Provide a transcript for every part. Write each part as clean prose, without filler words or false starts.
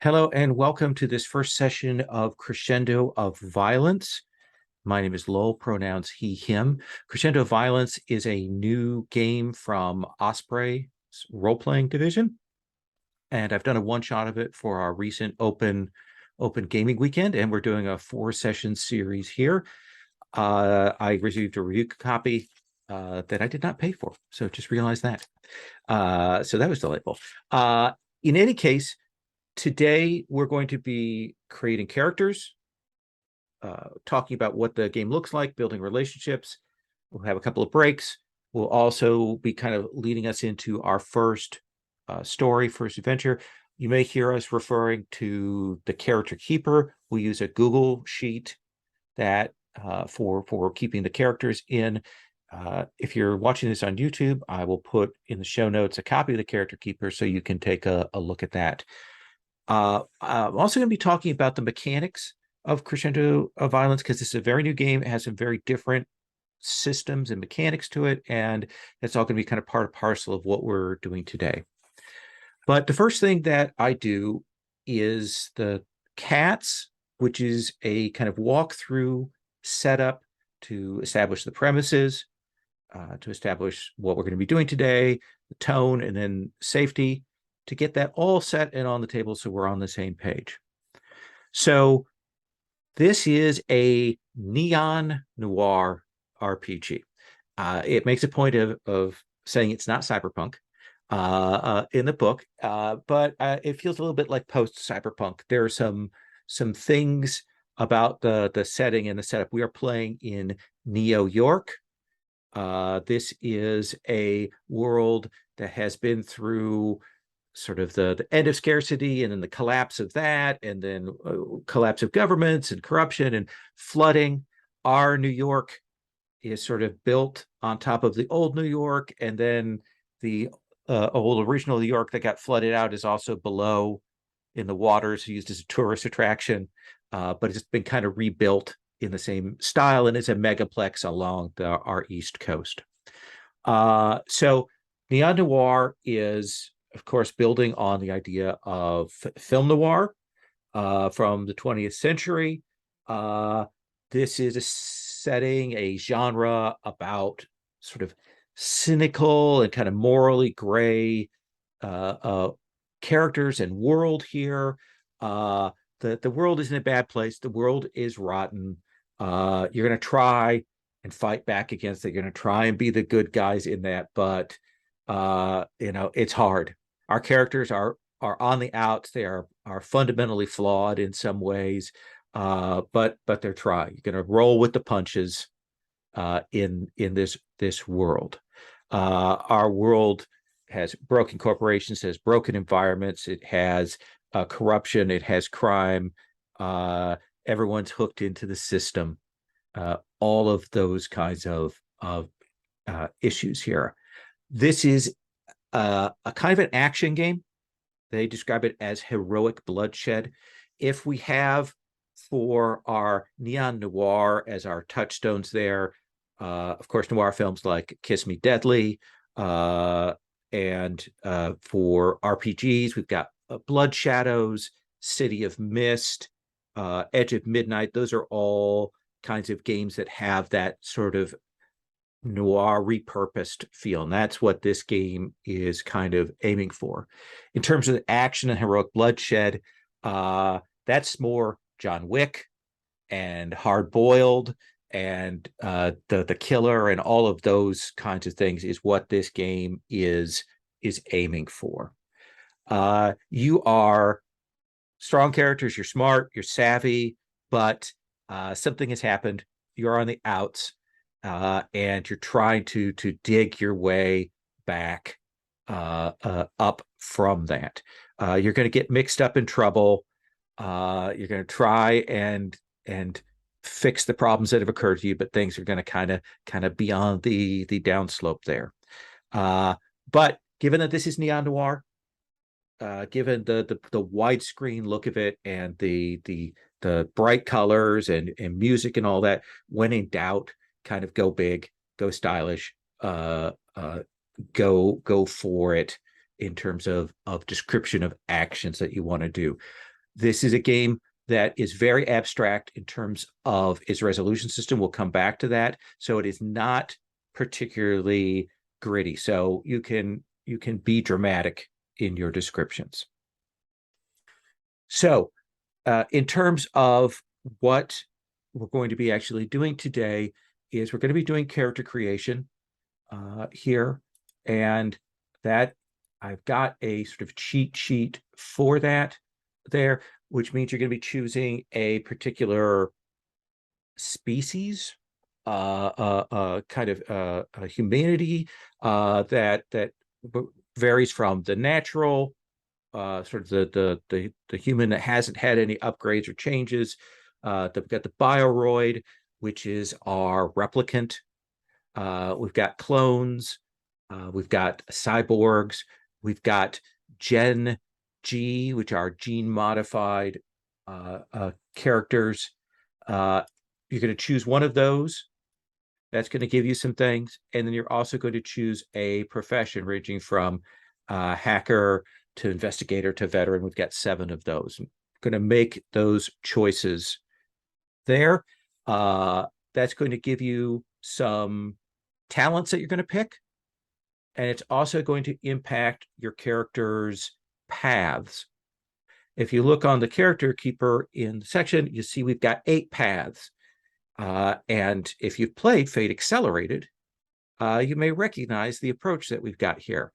Hello and welcome to this first session of Crescendo of Violence. My name is Lowell, pronouns he, him. Crescendo of Violence is a new game from Osprey role-playing division, and I've done a one-shot of it for our recent open gaming weekend, and we're doing a 4-session series here. I received a review copy that I did not pay for, so just realized that. So that was delightful. In any case, today, we're going to be creating characters, talking about what the game looks like, building relationships. We'll have a couple of breaks. We'll also be kind of leading us into our first story, first adventure. You may hear us referring to the character keeper. We use a Google sheet that for keeping the characters in. If you're watching this on YouTube, I will put in the show notes a copy of the character keeper so you can take a look at that. I'm also going to be talking about the mechanics of Crescendo of Violence because this is a very new game. It has some very different systems and mechanics to it, and it's all going to be kind of part and parcel of what we're doing today. But the first thing that I do is the cats, which is a kind of walkthrough setup to establish the premises, to establish what we're going to be doing today, the tone, and then safety, to get that all set and on the table so we're on the same page. So this is a neon-noir RPG. It makes a point of saying it's not cyberpunk in the book, but it feels a little bit like post-cyberpunk. There are some things about the setting and the setup. We are playing in Neo-York. This is a world that has been through sort of the end of scarcity and then the collapse of that, and then collapse of governments and corruption and flooding. Our New York is sort of built on top of the old New York, and then the old original New York that got flooded out is also below in the waters, used as a tourist attraction, but it's been kind of rebuilt in the same style and is a megaplex along our East Coast. So Neon Noir is, of course, building on the idea of film noir from the 20th century. This is a setting, a genre about sort of cynical and kind of morally gray characters and world here. The world isn't a bad place. The world is rotten. You're going to try and fight back against it. You're going to try and be the good guys in that, but it's hard. Our characters are on the outs. They are fundamentally flawed in some ways, but they're trying. You're going to roll with the punches in this world. Our world has broken corporations, has broken environments, it has corruption, it has crime. Everyone's hooked into the system. All of those kinds of issues here. This is a kind of an action game. They describe it as heroic bloodshed. If we have for our neon noir as our touchstones there, of course, noir films like Kiss Me Deadly, and for RPGs, we've got Blood Shadows, City of Mist, Edge of Midnight. Those are all kinds of games that have that sort of noir repurposed feel, and that's what this game is kind of aiming for. In terms of the action and heroic bloodshed, that's more John Wick and Hard Boiled and the Killer and all of those kinds of things is what this game is aiming for. You are strong characters, you're smart, you're savvy, but something has happened. You're on the outs. And you're trying to dig your way back up from that. You're going to get mixed up in trouble. You're going to try and fix the problems that have occurred to you, but things are going to kind of be on the downslope there. But given that this is neon noir, given the widescreen look of it and the bright colors and music and all that, when in doubt, kind of go big, go stylish, go for it in terms of description of actions that you want to do. This is a game that is very abstract in terms of its resolution system. We'll come back to that. So it is not particularly gritty. So you can be dramatic in your descriptions. So in terms of what we're going to be actually doing today is we're going to be doing character creation here. And that I've got a sort of cheat sheet for that there, which means you're going to be choosing a particular species, kind of a humanity that varies from the natural, sort of the human that hasn't had any upgrades or changes. We've got the bioroid, which is our replicant. We've got clones. We've got cyborgs. We've got Gen G, which are gene modified characters. You're going to choose one of those. That's going to give you some things. And then you're also going to choose a profession ranging from hacker to investigator to veteran. We've got 7 of those. I'm going to make those choices there. That's going to give you some talents that you're going to pick. And it's also going to impact your character's paths. If you look on the character keeper in the section, you see we've got 8 paths. And if you've played Fate Accelerated, you may recognize the approach that we've got here.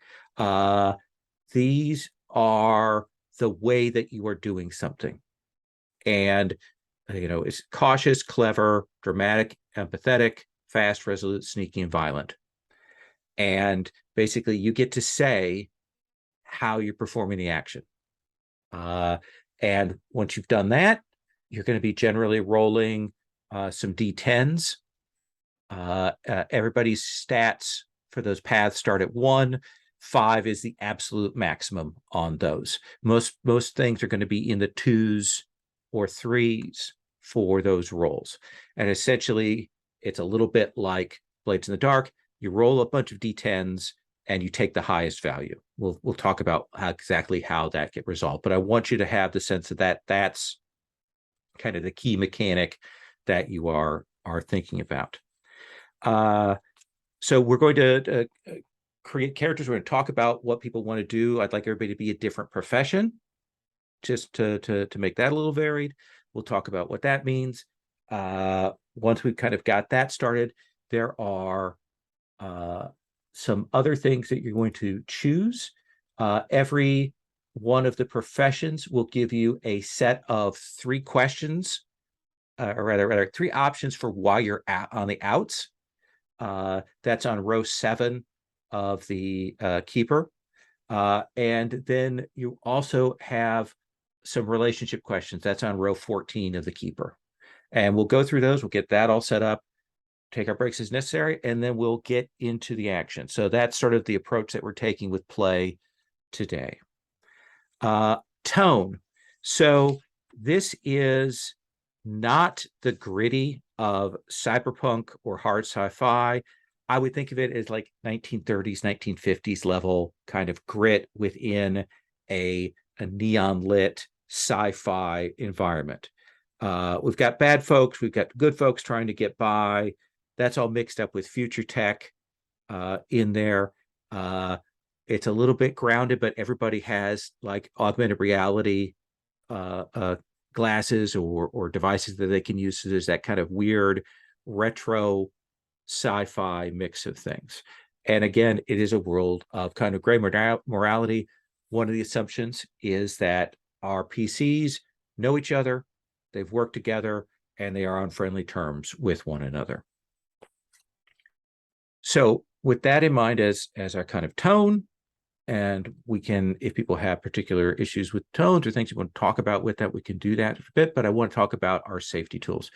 These are the way that you are doing something. And, it's cautious, clever, dramatic, empathetic, fast, resolute, sneaky, and violent. And basically, you get to say how you're performing the action. And once you've done that, you're going to be generally rolling some D10s. Everybody's stats for those paths start at 1. 5 is the absolute maximum on those. Most things are going to be in the 2s or 3s for those rolls. And essentially, it's a little bit like Blades in the Dark. You roll a bunch of D10s and you take the highest value. We'll talk about exactly how that get resolved. But I want you to have the sense of that's kind of the key mechanic that you are thinking about. So we're going to create characters. We're going to talk about what people want to do. I'd like everybody to be a different profession, just to make that a little varied. We'll talk about what that means. Once we've kind of got that started, there are some other things that you're going to choose. Every one of the professions will give you a set of 3 questions, or rather 3 options for why you're on the outs. That's on row 7 of the keeper. And then you also have some relationship questions. That's on row 14 of the keeper. And we'll go through those. We'll get that all set up, take our breaks as necessary, and then we'll get into the action. So that's sort of the approach that we're taking with play today. Tone. So this is not the gritty of cyberpunk or hard sci-fi. I would think of it as like 1930s, 1950s level kind of grit within a neon lit sci-fi environment. We've got bad folks, we've got good folks trying to get by. That's all mixed up with future tech in there. It's a little bit grounded, but everybody has like augmented reality glasses or devices that they can use. So there's that kind of weird retro sci-fi mix of things. And again, it is a world of kind of gray morality. One of the assumptions is that our PCs know each other, they've worked together, and they are on friendly terms with one another. So with that in mind as our kind of tone, and we can, if people have particular issues with tones or things you want to talk about with that, we can do that a bit, but I want to talk about our safety tools.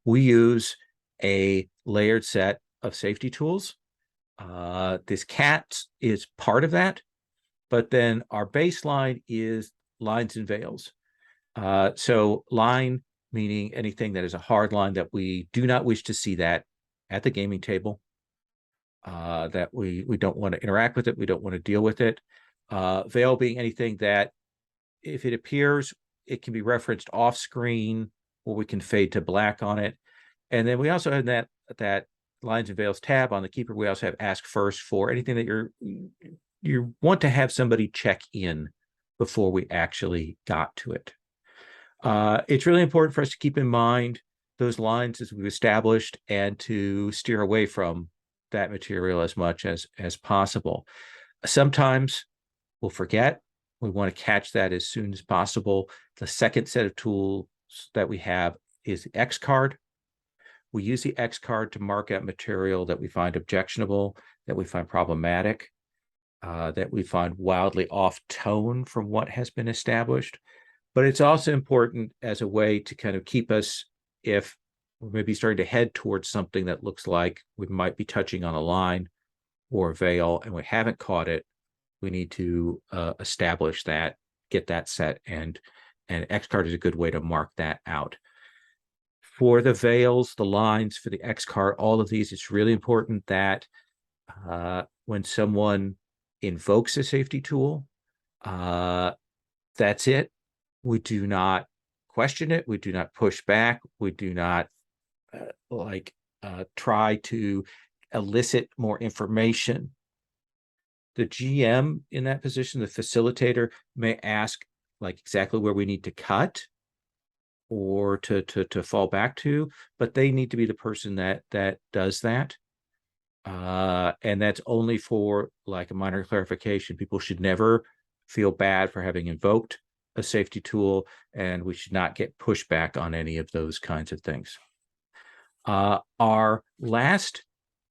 We use a layered set of safety tools. This cat is part of that, but then our baseline is lines and veils. So line meaning anything that is a hard line that we do not wish to see that at the gaming table, that we don't want to interact with it, we don't want to deal with it. Veil being anything that if it appears, it can be referenced off screen, or we can fade to black on it. And then we also have that lines and veils tab on the keeper. We also have ask first for anything that you want to have somebody check in before we actually got to it. It's really important for us to keep in mind those lines as we've established, and to steer away from that material as much as possible. Sometimes we'll forget. We want to catch that as soon as possible. The second set of tools that we have is the X card. We use the X card to mark out material that we find objectionable, that we find problematic, that we find wildly off tone from what has been established. But it's also important as a way to kind of keep us, if we're maybe starting to head towards something that looks like we might be touching on a line or a veil and we haven't caught it, we need to establish that, get that set, and X card is a good way to mark that out. For the veils, the lines, for the X card, all of these, it's really important that when someone invokes a safety tool, that's it. We do not question it. We do not push back. We do not try to elicit more information. The GM in that position, the facilitator, may ask like exactly where we need to cut or to fall back to, but they need to be the person that does that. And that's only for like a minor clarification. People should never feel bad for having invoked a safety tool, and we should not get pushback on any of those kinds of things. Our last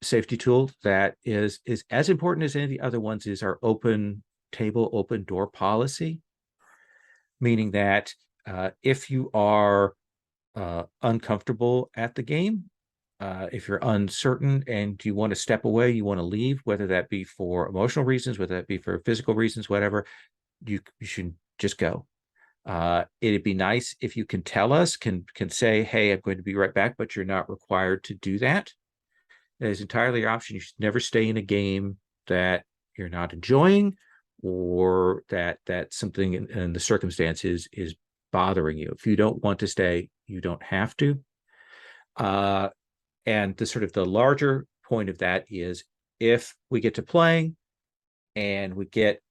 safety tool that is as important as any of the other ones is our open table, open door policy, meaning that if you are uncomfortable at the game, if you're uncertain and you want to step away, you want to leave, whether that be for emotional reasons, whether that be for physical reasons, whatever, you should just go. It'd be nice if you can tell us, can say, hey, I'm going to be right back, but you're not required to do that. It is entirely your option. You should never stay in a game that you're not enjoying, or that something in the circumstances is bothering you. If you don't want to stay, you don't have to. And the sort of the larger point of that is, if we get to playing and we get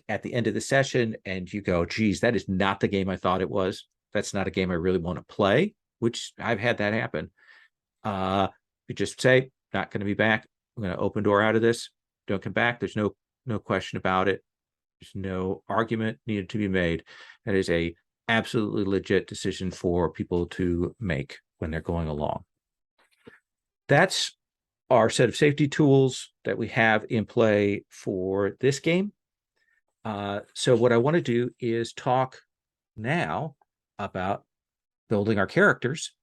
at the end of the session and you go, geez, that is not the game I thought it was. That's not a game I really want to play, which I've had that happen. You just say, not going to be back. I'm going to open door out of this. Don't come back. There's no question about it. There's no argument needed to be made. That is a absolutely legit decision for people to make when they're going along. That's our set of safety tools that we have in play for this game. So what I want to do is talk now about building our characters,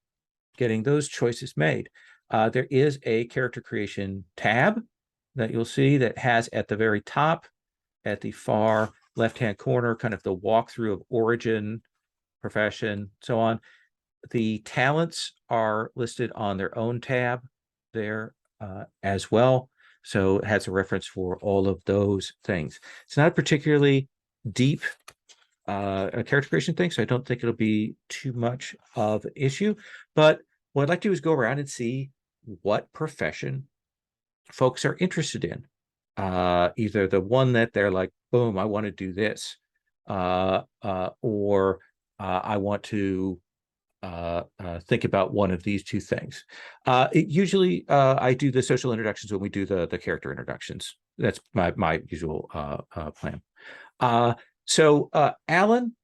getting those choices made. There is a character creation tab that you'll see that has at the very top, at the far left-hand corner, kind of the walkthrough of origin, profession, so on. The talents are listed on their own tab there as well. So it has a reference for all of those things. It's not a particularly deep a character creation thing, so I don't think it'll be too much of an issue. But what I'd like to do is go around and see what profession folks are interested in. Either the one that they're like, boom, I want to do this, or I want to think about one of these two things. Usually I do the social introductions when we do the character introductions. That's my usual plan. So Alan,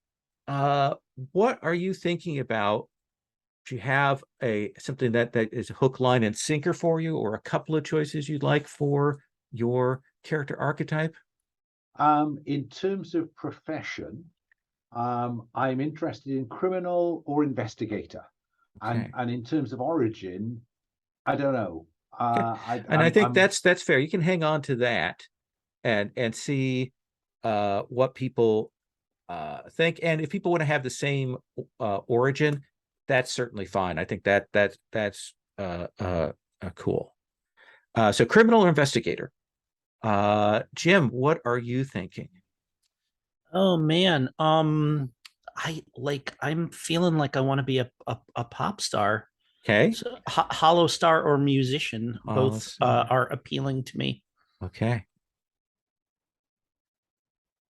what are you thinking about? Do you have something that is a hook, line, and sinker for you, or a couple of choices you'd like for your character archetype? In terms of profession, I'm interested in criminal or investigator. Okay. And in terms of origin, I don't know. I think that's fair. You can hang on to that and see what people think. And if people want to have the same origin, that's certainly fine. I think that's cool. So criminal or investigator. Jim, what are you thinking? Oh man. I'm feeling like I want to be a pop star. Okay. So, hollow star or musician, both are appealing to me. Okay.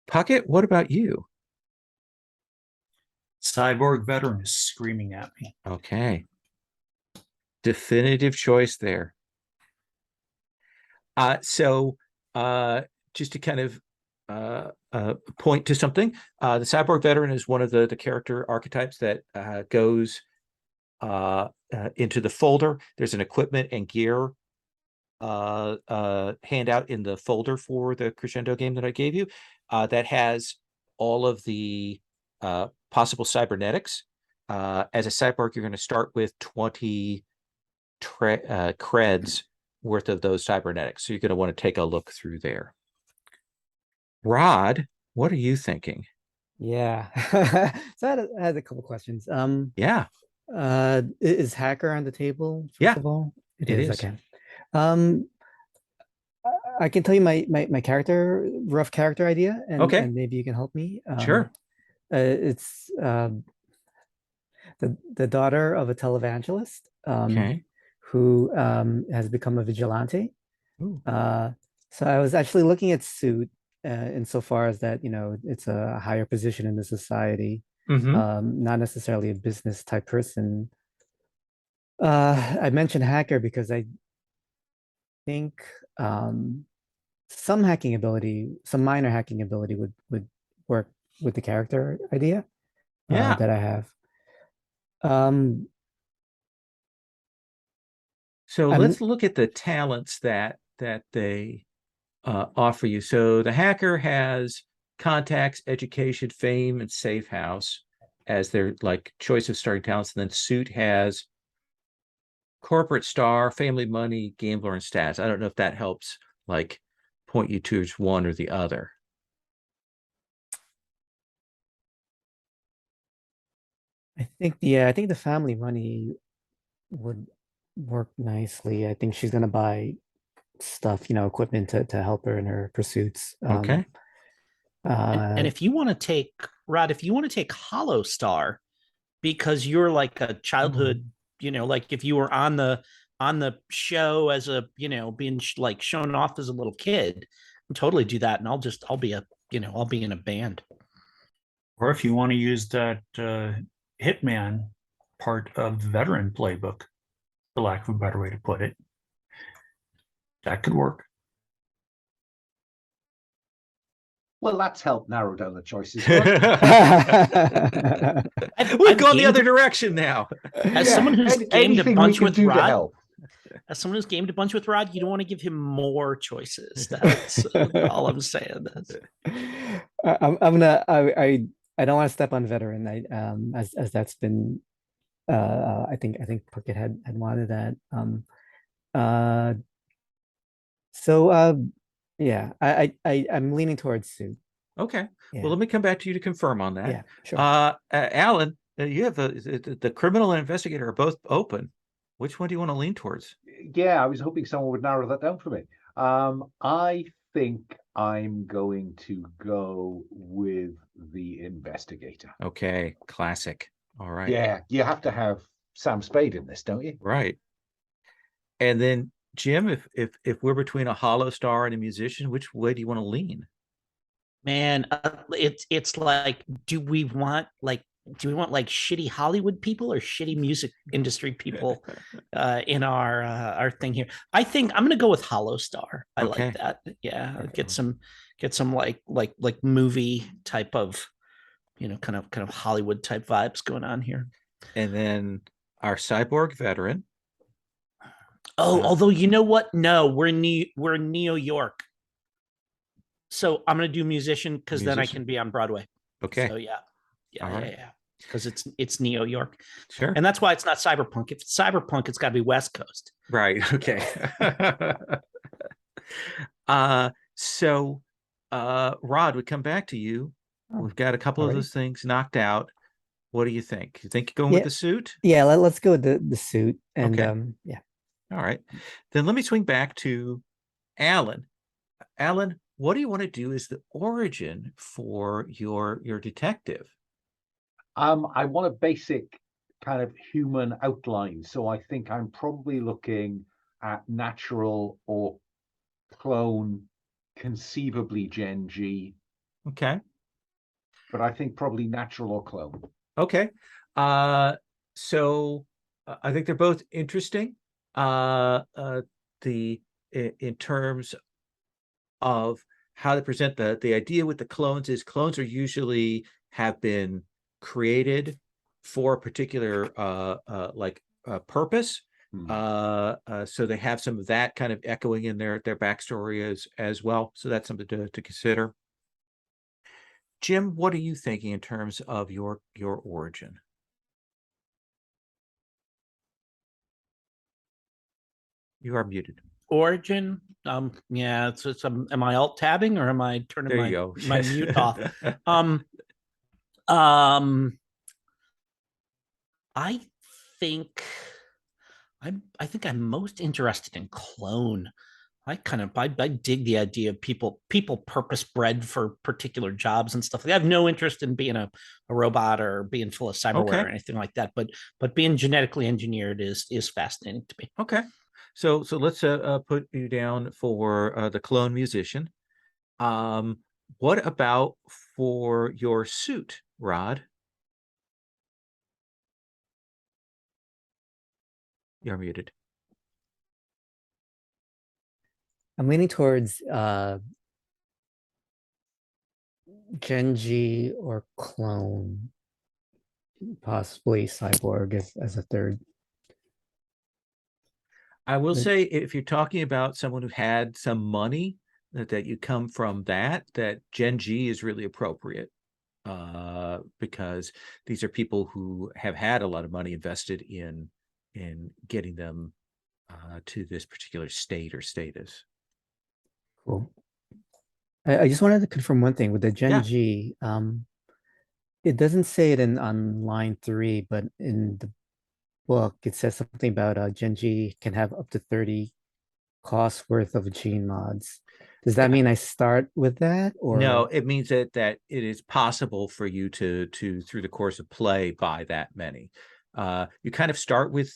Puckett, what about you? Cyborg veteran is screaming at me. Okay. Definitive choice there. So just to kind of point to something, the cyborg veteran is one of the character archetypes that goes into the folder. There's an equipment and gear handout in the folder for the Crescendo game that I gave you that has all of the possible cybernetics. As a cyborg, you're going to start with 20 creds worth of those cybernetics. So you're going to want to take a look through there. Rod, what are you thinking? Yeah. So I had a couple questions. Yeah. Is hacker on the table, first Yeah, of all? it is. Okay. I can tell you my rough character idea, and, Okay. and maybe you can help me. Sure. It's the daughter of a televangelist Okay. who has become a vigilante. Ooh. So I was actually looking at suit insofar as that, it's a higher position in the society, not necessarily a business type person. I mentioned hacker because I think some minor hacking ability would work with the character idea that I have. So let's look at the talents that they offer you. So the hacker has contacts, education, fame, and safe house as their choice of starting talents. And then suit has corporate star, family, money, gambler, and stats. I don't know if that helps point you towards one or the other. I think the family money would work nicely. I think she's gonna buy stuff, equipment to help her in her pursuits. Okay. And if you want to take Rod, if you want to take Hollow Star, because you're like a childhood, if you were on the show as a, being shown off as a little kid, totally do that, and I'll be in a band. Or if you want to use that hitman part of the veteran playbook, for lack of a better way to put it, that could work. Well, that's helped narrow down the choices. We've gone the other direction now. As someone who's gamed a bunch with Rod, you don't want to give him more choices. That's all I'm saying. I don't want to step on veteran. As that's been, I think Puckett had wanted that. Yeah, I'm leaning towards suit. Okay. Yeah. Well, let me come back to you to confirm on that. Yeah, sure. Alan, you have the criminal and investigator are both open. Which one do you want to lean towards? Yeah, I was hoping someone would narrow that down for me. I think I'm going to go with the investigator. Okay, classic. All right. Yeah, you have to have Sam Spade in this, don't you? Right. And then Jim, if we're between a hollow star and a musician, which way do you want to lean? Man, it's like, do we want shitty Hollywood people or shitty music industry people in our thing here? I think I'm gonna go with Hollow Star. I like that. Yeah, get some like movie type of, kind of Hollywood type vibes going on here. And then our cyborg veteran. Oh, although you know what? No, we're in New York. So I'm gonna do musician because then I can be on Broadway. Okay. So yeah. Right. Because it's Neo York. Sure. And that's why it's not cyberpunk. If it's cyberpunk, it's got to be West Coast. Right. Okay. So Rod, we come back to you. We've got a couple of those things knocked out. What do you think? You think you're going with the suit? Yeah, let's go with the suit. And yeah. All right. Then let me swing back to Alan. Alan, what do you want to do as the origin for your detective? I want a basic kind of human outline, so I think I'm probably looking at natural or clone, conceivably Gen G, Okay. but I think probably natural or clone. Okay. So I think they're both interesting. In terms of how they present the idea with the clones is clones are usually have been created for a particular purpose. So they have some of that kind of echoing in their backstory as well. So that's something to consider. Jim, what are you thinking in terms of your origin? You are muted. Origin. Yeah, it's am I alt tabbing or am I turning There you go. my mute off? Um, I think I think I'm most interested in clone. I dig the idea of people purpose bred for particular jobs and stuff. I have no interest in being a robot or being full of cyberware or anything like that. But being genetically engineered is fascinating to me. Okay. So let's put you down for the clone musician. What about for your suit, Rod? You're muted. I'm leaning towards Gen G or clone, possibly cyborg as a third. I will say, if you're talking about someone who had some money, that you come from that Gen G is really appropriate, because these are people who have had a lot of money invested in getting them to this particular state or status. Cool. I just wanted to confirm one thing with the Gen Yeah. G. It doesn't say it on line 3, but in the book it says something about Gen G can have up to 30 costs worth of gene mods. Does that mean I start with that, or No, it means that it is possible for you to through the course of play buy that many. You kind of start with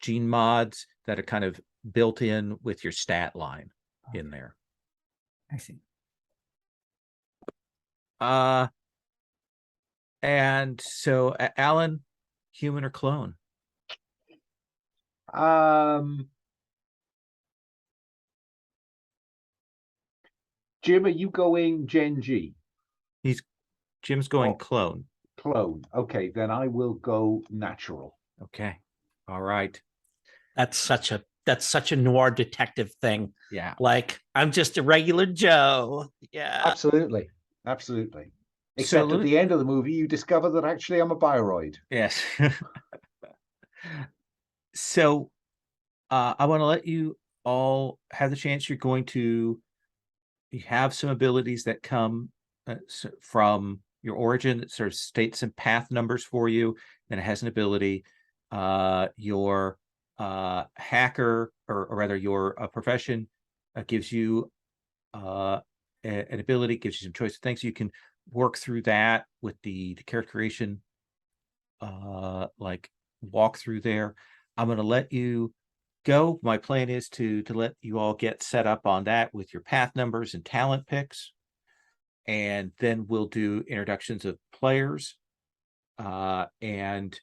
gene mods that are kind of built in with your stat line in there. I see. And so Alan, human or clone? Jim, are you going Gen G? Jim's going clone. Clone. Okay, then I will go natural. Okay. All right. That's such a noir detective thing. Yeah. Like, I'm just a regular Joe. Yeah. Absolutely. Except at the end of the movie, you discover that actually I'm a bioroid. Yes. So I want to let you all have the chance. You have some abilities that come from your origin that sort of states some path numbers for you. Then it has an ability. Your hacker, or rather your profession, gives you an ability, gives you some choice of things. You can work through that with the character creation, like walk through there. I'm going to let you go. My plan is to let you all get set up on that with your path numbers and talent picks, and then we'll do introductions of players and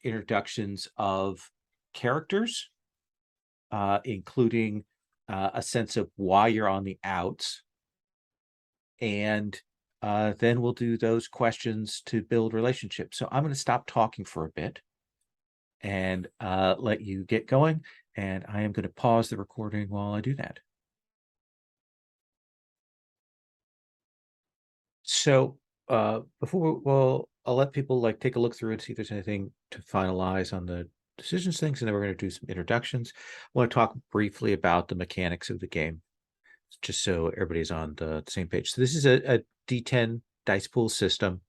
introductions of characters, including a sense of why you're on the outs, and then we'll do those questions to build relationships. So I'm going to stop talking for a bit and let you get going, and I am going to pause the recording while I do that. So I'll let people take a look through and see if there's anything to finalize on the decisions things, and then we're going to do some introductions. I want to talk briefly about the mechanics of the game, just so everybody's on the same page. So this is a D10 dice pool system.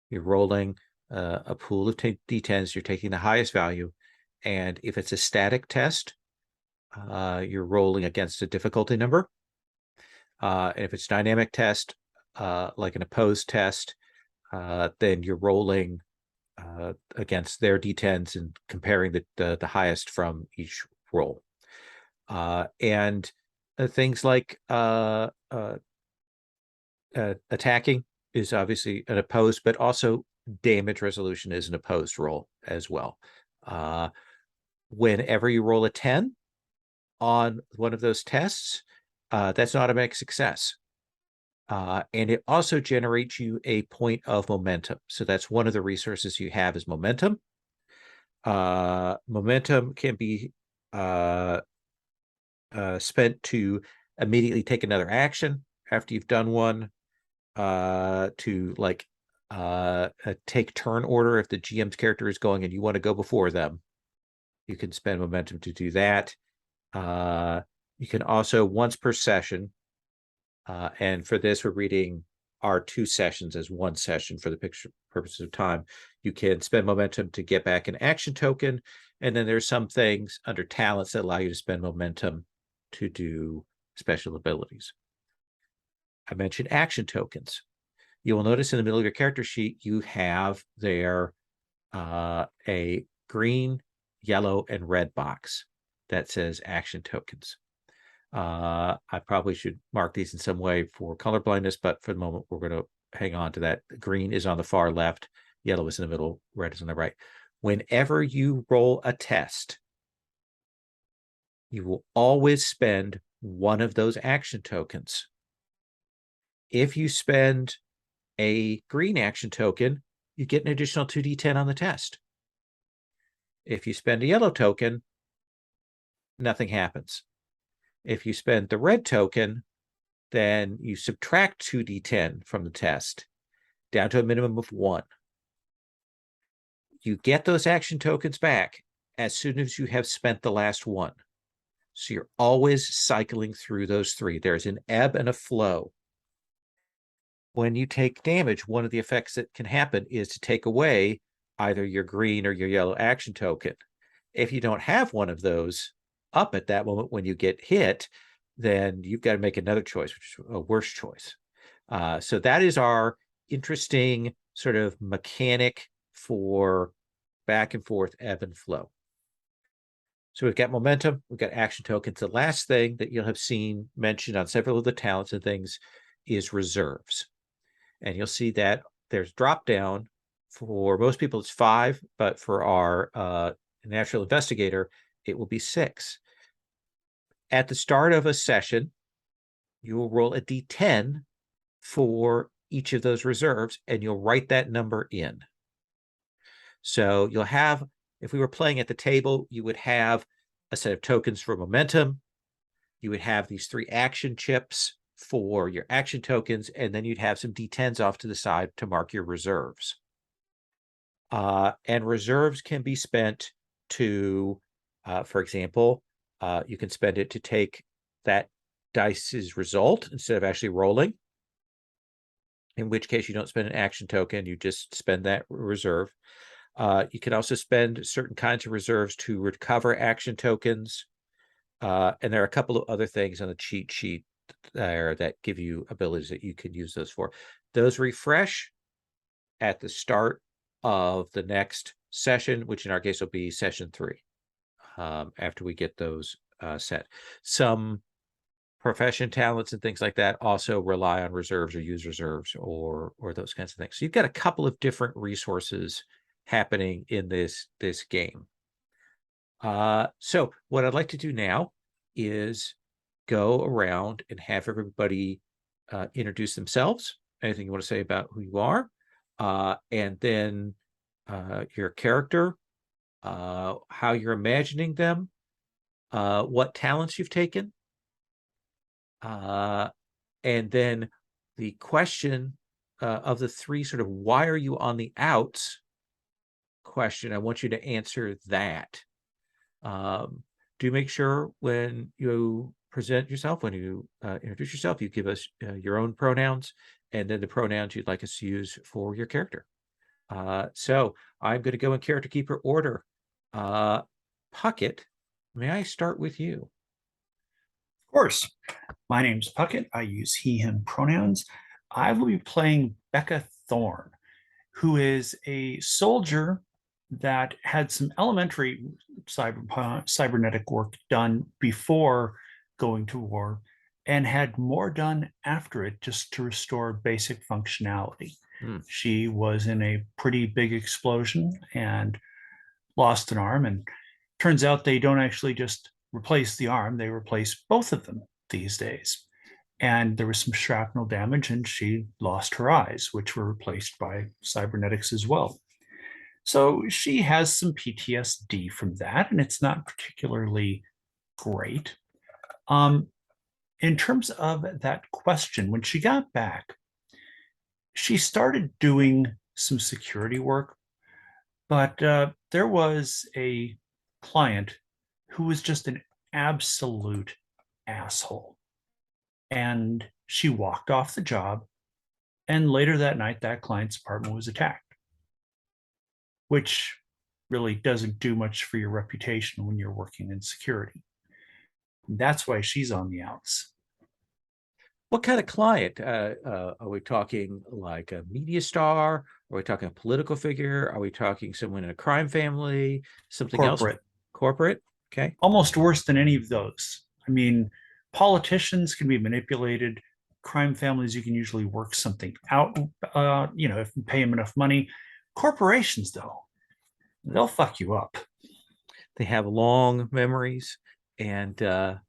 You're rolling a pool of D10s. You're taking the highest value, and if it's a static test, you're rolling against a difficulty number. And if it's dynamic test, like an opposed test, then you're rolling against their d10s and comparing the highest from each roll. And things like attacking is obviously an opposed, but also damage resolution is an opposed roll as well. Whenever you roll a 10 on one of those tests, that's an automatic success. And it also generates you a point of momentum. So that's one of the resources you have is momentum. Momentum can be spent to immediately take another action after you've done one, to like take turn order. If the GM's character is going and you want to go before them, you can spend momentum to do that. You can also, once per session, and for this, we're reading our 2 sessions as one session for the purposes of time. You can spend momentum to get back an action token. And then there's some things under talents that allow you to spend momentum to do special abilities. I mentioned action tokens. You will notice in the middle of your character sheet, you have there a green, yellow, and red box that says action tokens. I probably should mark these in some way for color blindness, but for the moment, we're going to hang on to that. Green is on the far left, yellow is in the middle, red is on the right. Whenever you roll a test, you will always spend one of those action tokens. If you spend a green action token, you get an additional 2d10 on the test. If you spend a yellow token, nothing happens. If you spend the red token, then you subtract 2d10 from the test down to a minimum of 1. You get those action tokens back as soon as you have spent the last one. So you're always cycling through those 3. There's an ebb and a flow. When you take damage, one of the effects that can happen is to take away either your green or your yellow action token. If you don't have one of those up at that moment when you get hit, then you've got to make another choice, which is a worse choice. So that is our interesting sort of mechanic for back and forth ebb and flow. So we've got momentum, we've got action tokens. The last thing that you'll have seen mentioned on several of the talents and things is reserves. And you'll see that there's drop down. For most people, it's 5, but for our natural investigator, it will be 6. At the start of a session, you will roll a d10 for each of those reserves, and you'll write that number in. So you'll have, if we were playing at the table, you would have a set of tokens for momentum. You would have these 3 action chips for your action tokens, and then you'd have some d10s off to the side to mark your reserves. And reserves can be spent to, for example, you can spend it to take that dice's result instead of actually rolling, in which case you don't spend an action token, you just spend that reserve. You can also spend certain kinds of reserves to recover action tokens. And there are a couple of other things on the cheat sheet there that give you abilities that you can use those for. Those refresh at the start of the next session, which in our case will be session 3, after we get those set. Some profession talents and things like that also rely on reserves or use reserves or those kinds of things. So you've got a couple of different resources happening in this game. So what I'd like to do now is go around and have everybody introduce themselves, anything you want to say about who you are, and then your character, how you're imagining them, what talents you've taken, and then the question of the 3 sort of why are you on the outs question. I want you to answer that. Do make sure when you present yourself, when you introduce yourself, you give us your own pronouns and then the pronouns you'd like us to use for your character. So I'm going to go in character keeper order. Puckett, may I start with you? Of course. My name's Puckett. I use he, him pronouns. I will be playing Becca Thorne. who is a soldier that had some elementary cybernetic work done before going to war and had more done after it just to restore basic functionality. She was in a pretty big explosion and lost an arm, and turns out they don't actually just replace the arm, they replace both of them these days. And there was some shrapnel damage, and she lost her eyes, which were replaced by cybernetics as well. So she has some PTSD from that, and it's not particularly great. In terms of that question, when she got back, she started doing some security work, but there was a client who was just an absolute asshole. And she walked off the job, and later that night, that client's apartment was attacked, which really doesn't do much for your reputation when you're working in security. That's why she's on the outs. What kind of client? Are we talking like a media star? Are we talking a political figure? Are we talking someone in a crime family? Something Corporate. else? Corporate? Okay. Almost worse than any of those. I mean, politicians can be manipulated. Crime families, you can usually work something out, if you pay them enough money. Corporations, though, they'll fuck you up. They have long memories and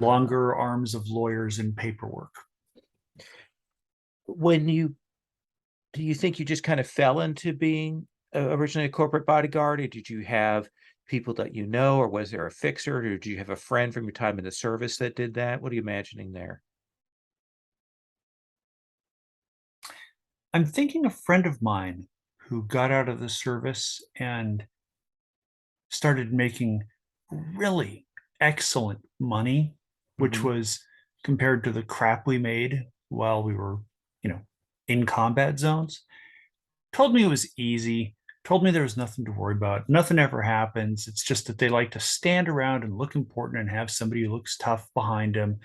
longer arms of lawyers and paperwork. Do you think you just kind of fell into being originally a corporate bodyguard, or did you have people that you know, or was there a fixer, or did you have a friend from your time in the service that did that? What are you imagining there? I'm thinking a friend of mine who got out of the service and started making really excellent money, which was compared to the crap we made while we were, in combat zones. Told me it was easy, told me there was nothing to worry about. Nothing ever happens. It's just that they like to stand around and look important and have somebody who looks tough behind them,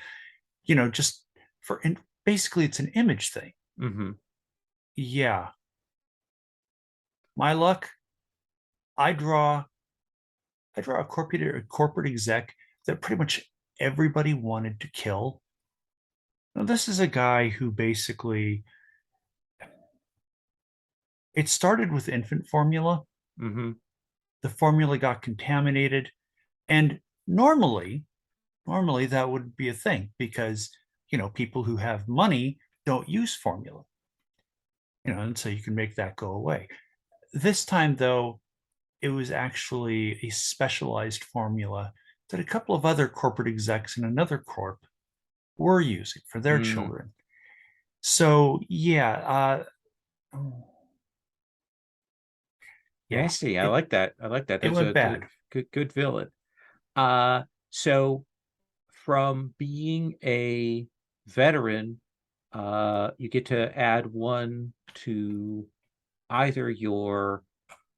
just and basically it's an image thing. Yeah. My luck, I draw a corporate exec that pretty much everybody wanted to kill. Now, this is a guy who basically, it started with infant formula. The formula got contaminated, and normally that would be a thing because people who have money don't use formula, and so you can make that go away. This time, though, it was actually a specialized formula that a couple of other corporate execs in another corp were using for their children. So yeah, nasty. I like that. It went bad. Good villain. So from being a veteran, you get to add one to either your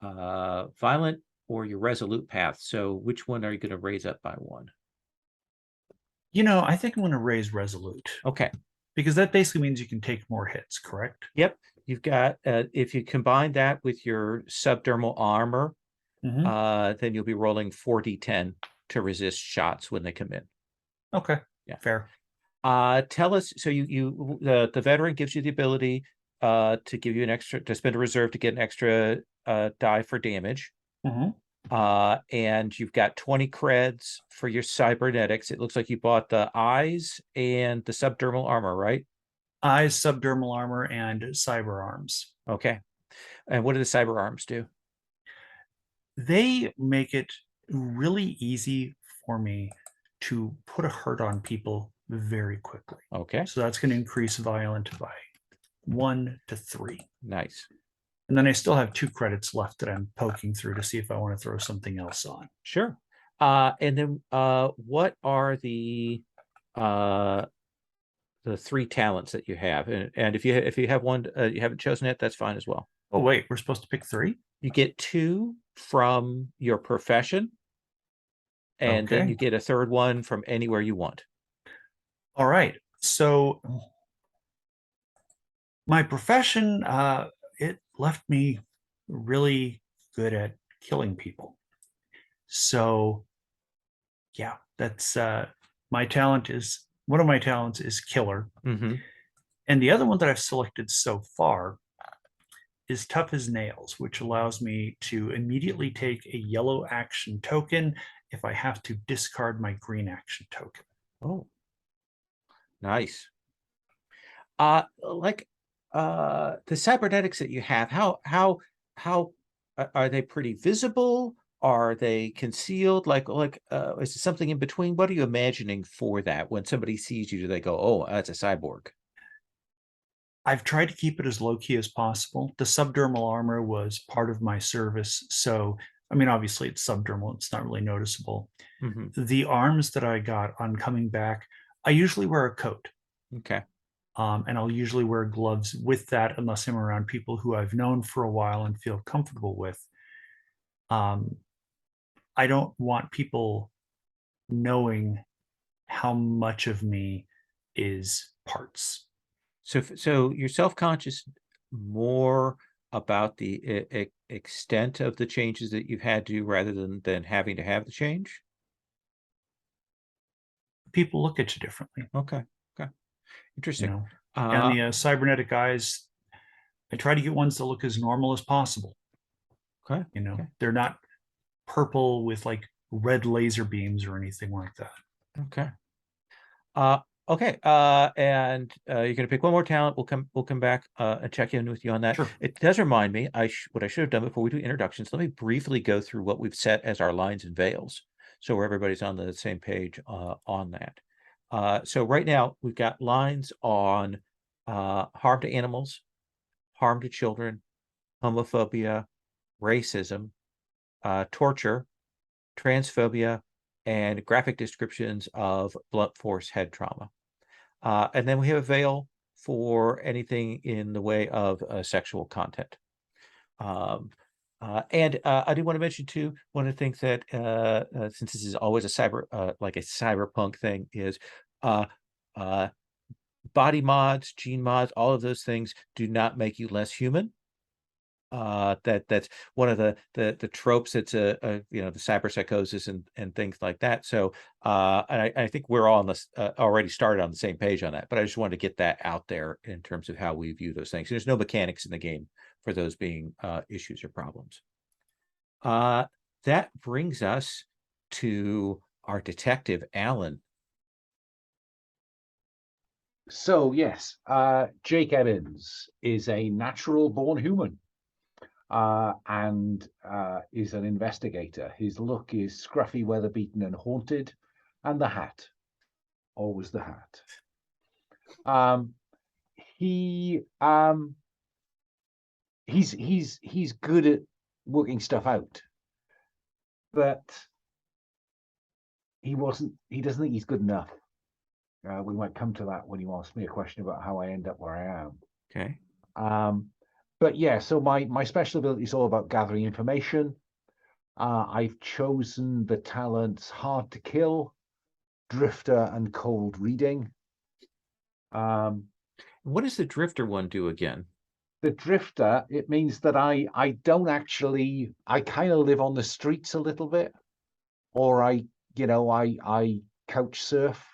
violent or your resolute path. So which one are you going to raise up by one? I think I'm going to raise resolute. Okay. Because that basically means you can take more hits, correct? Yep. You've got, if you combine that with your subdermal armor, then you'll be rolling 4d10 to resist shots when they come in. Okay. Yeah. Fair. Tell us, so the veteran gives you the ability to give you an extra, to spend a reserve to get an extra die for damage. And you've got 20 creds for your cybernetics. It looks like you bought the eyes and the subdermal armor, right? Eyes, subdermal armor, and cyber arms. Okay. And what do the cyber arms do? They make it really easy for me to put a hurt on people very quickly. Okay. So that's going to increase violent by 1 to 3. Nice. And then I still have 2 credits left that I'm poking through to see if I want to throw something else on. Sure. And then what are the 3 talents that you have? And if you have one you haven't chosen it, that's fine as well. Oh wait, we're supposed to pick 3? You get 2 from your profession, and then you get a 3rd one from anywhere you want. All right. So my profession, left me really good at killing people. So yeah, that's my talent is one of my talents is killer. Mm-hmm. And the other one that I've selected so far is tough as nails, which allows me to immediately take a yellow action token if I have to discard my green action token. Oh, nice. Like the cybernetics that you have, how are they pretty visible? Are they concealed? Is it something in between? What are you imagining for that when somebody sees you? Do they go, "Oh, that's a cyborg"? I've tried to keep it as low key as possible. The subdermal armor was part of my service. So, I mean, obviously it's subdermal, it's not really noticeable. Mm-hmm. The arms that I got on coming back, I usually wear a coat. Okay. And I'll usually wear gloves with that unless I'm around people who I've known for a while and feel comfortable with. I don't want people knowing how much of me is parts. So you're self-conscious more about the extent of the changes that you've had to rather than having to have the change? People look at you differently, Okay. you Interesting. know. And the cybernetic eyes, I try to get ones that look as normal as possible. Okay. They're not purple with like red laser beams or anything like that. Okay. Okay. And you're gonna pick one more talent. We'll come back and check in with you on that. Sure. It does remind me, what I should have done before we do introductions. Let me briefly go through what we've set as our lines and veils, so everybody's on the same page on that. So right now we've got lines on harm to animals, harm to children, homophobia, racism, torture, transphobia, and graphic descriptions of blunt force head trauma. And then we have a veil for anything in the way of sexual content. And I do want to mention too, one of the things that since this is always a cyberpunk thing, is uh, uh, body mods, gene mods, all of those things do not make you less human. That's one of the tropes that's the cyber psychosis and things like that. So and I think we're all on this already started on the same page on that, but I just wanted to get that out there in terms of how we view those things. There's no mechanics in the game for those being issues or problems. That brings us to our detective, Alan. So yes, Jake Evans is a natural born human. And is an investigator. His look is scruffy, weather-beaten, and haunted, and the hat, always the hat. He's good at working stuff out, but he doesn't think he's good enough. We might come to that when you ask me a question about how I end up where I am. Okay. But yeah, so my special ability is all about gathering information. I've chosen the talents hard to kill, drifter, and cold reading. What does the drifter one do again? The drifter, it means that I don't actually, I kind of live on the streets a little bit, or I couch surf.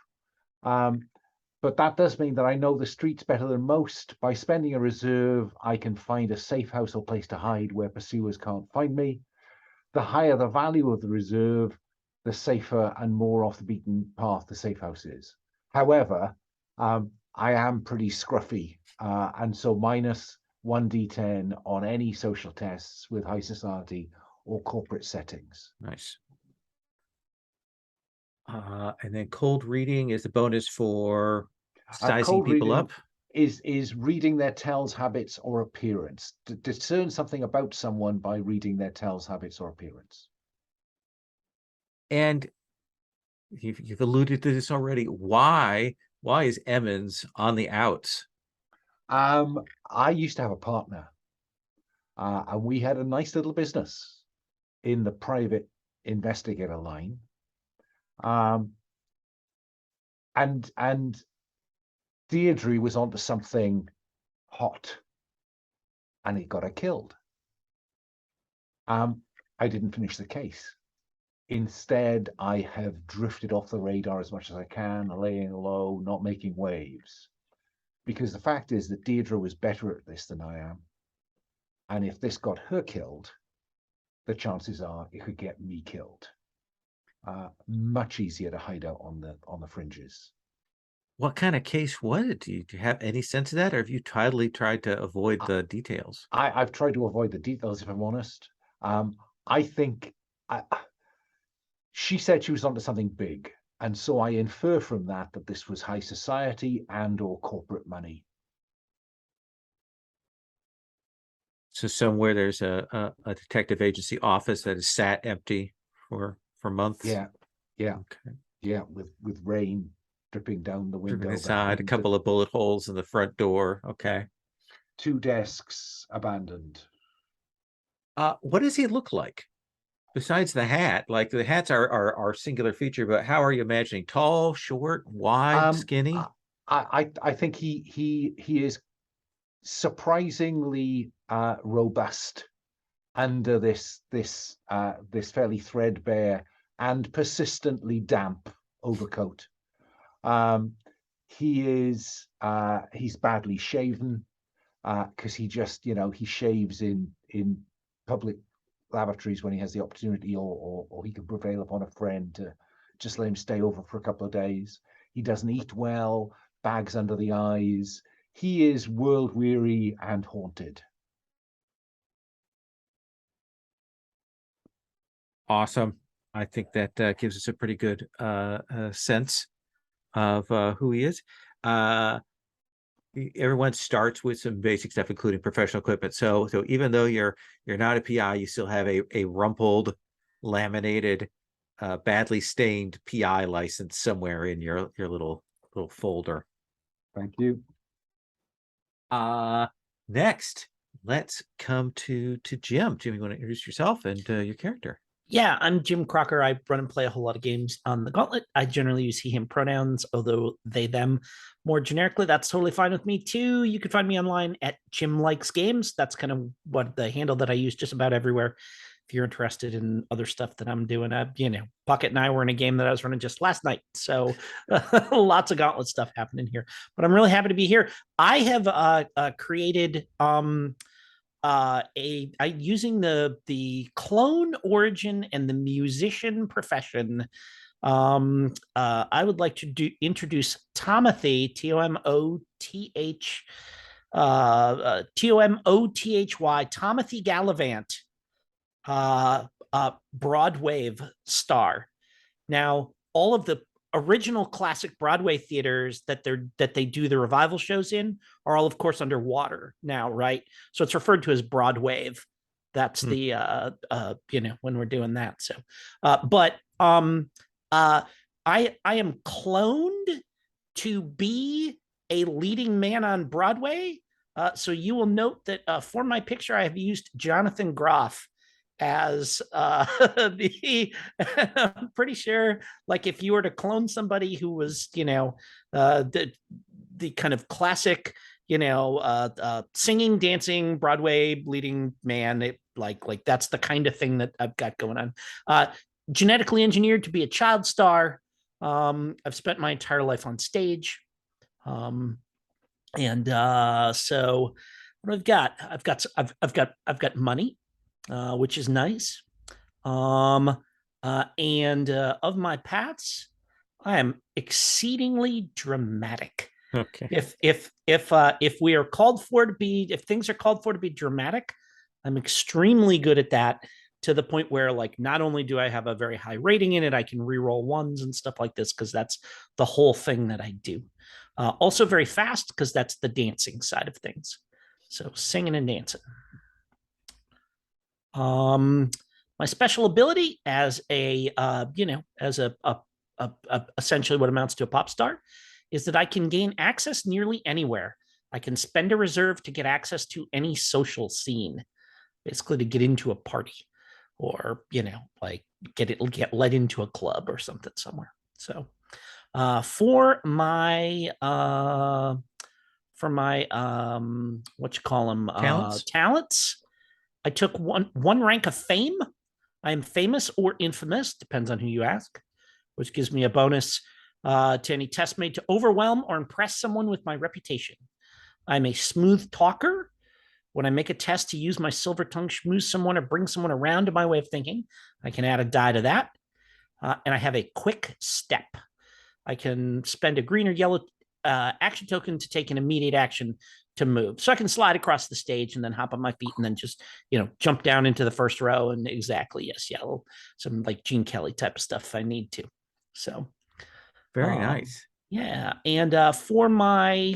But that does mean that I know the streets better than most. By spending a reserve, I can find a safe house or place to hide where pursuers can't find me. The higher the value of the reserve, the safer and more off the beaten path the safe house is. However, I am pretty scruffy, and so minus 1d10 on any social tests with high society or corporate settings. Nice. And then cold reading is the bonus for sizing people up. Is reading their tells, habits, or appearance. To discern something about someone by reading their tells, habits, or appearance. And you've alluded to this already. Why is Emmons on the outs? I used to have a partner, and we had a nice little business in the private investigator line. And Deirdre was onto something hot. and it got her killed. I didn't finish the case. Instead, I have drifted off the radar as much as I can, laying low, not making waves. Because the fact is that Deirdre was better at this than I am. And if this got her killed, the chances are it could get me killed. Much easier to hide out on the fringes. What kind of case was it? Do you have any sense of that, or have you totally tried to avoid the details? I've tried to avoid the details, if I'm honest. I think she said she was onto something big, and so I infer from that this was high society and/or corporate money. So somewhere there's a detective agency office that has sat empty for months. Yeah. Okay. Yeah, with rain dripping down the window. Driven inside, a couple of bullet holes in the front door. Okay. 2 desks abandoned. What does he look like? Besides the hat, like the hats are singular feature, but how are you imagining? Tall, short, wide, skinny? I think he is surprisingly robust under this fairly threadbare and persistently damp overcoat. He's badly shaven because he just he shaves in public lavatories when he has the opportunity, or he can prevail upon a friend to just let him stay over for a couple of days. He doesn't eat well, bags under the eyes. He is world weary and haunted. Awesome. I think that gives us a pretty good sense of who he is. Everyone starts with some basic stuff, including professional equipment. So even though you're not a PI, you still have a rumpled, laminated, badly stained PI license somewhere in your little folder. Thank you. Next, let's come to Jim. Jim, you want to introduce yourself and your character? Yeah, I'm Jim Crocker. I run and play a whole lot of games on the Gauntlet. I generally use he, him pronouns, although they, them more generically. That's totally fine with me too. You can find me online at Jim Likes Games. That's kind of what the handle that I use just about everywhere. If you're interested in other stuff that I'm doing, Bucket and I were in a game that I was running just last night. So lots of Gauntlet stuff happening here. But I'm really happy to be here. I have created using the clone origin and the musician profession. I would like to introduce Tomothy, Tomothy, Tomothy Gallivant, Broadway star. Now, all of the original classic Broadway theaters that they do the revival shows in are all, of course, underwater now, right? So it's referred to as Broadway. That's the when we're doing that. So, I am cloned to be a leading man on Broadway. So you will note that for my picture, I have used Jonathan Groff as I'm pretty sure, like, if you were to clone somebody who was the kind of classic singing, dancing Broadway leading man, it like that's the kind of thing that I've got going on. Genetically engineered to be a child star. I've spent my entire life on stage, so what I've got money, which is nice. And of my paths, I am exceedingly dramatic. Okay. If we are called for to be, if things are called for to be dramatic, I'm extremely good at that, to the point where, like, not only do I have a very high rating in it, I can reroll ones and stuff like this, because that's the whole thing that I do. Also very fast, because that's the dancing side of things. So singing and dancing. My special ability as essentially what amounts to a pop star is that I can gain access nearly anywhere. I can spend a reserve to get access to any social scene, basically to get into a party, or like get let into a club or something somewhere. So for my for my what you call them talents. I took one rank of fame. I am famous or infamous, depends on who you ask, which gives me a bonus to any test made to overwhelm or impress someone with my reputation. I'm a smooth talker. When I make a test to use my silver tongue, schmooze someone, or bring someone around to my way of thinking, I can add a die to that. And I have a quick step. I can spend a green or yellow action token to take an immediate action to move. So I can slide across the stage and then hop on my feet and then just, jump down into the first row. And exactly, yes, some like Gene Kelly type of stuff if I need to. So very nice. Yeah. And for my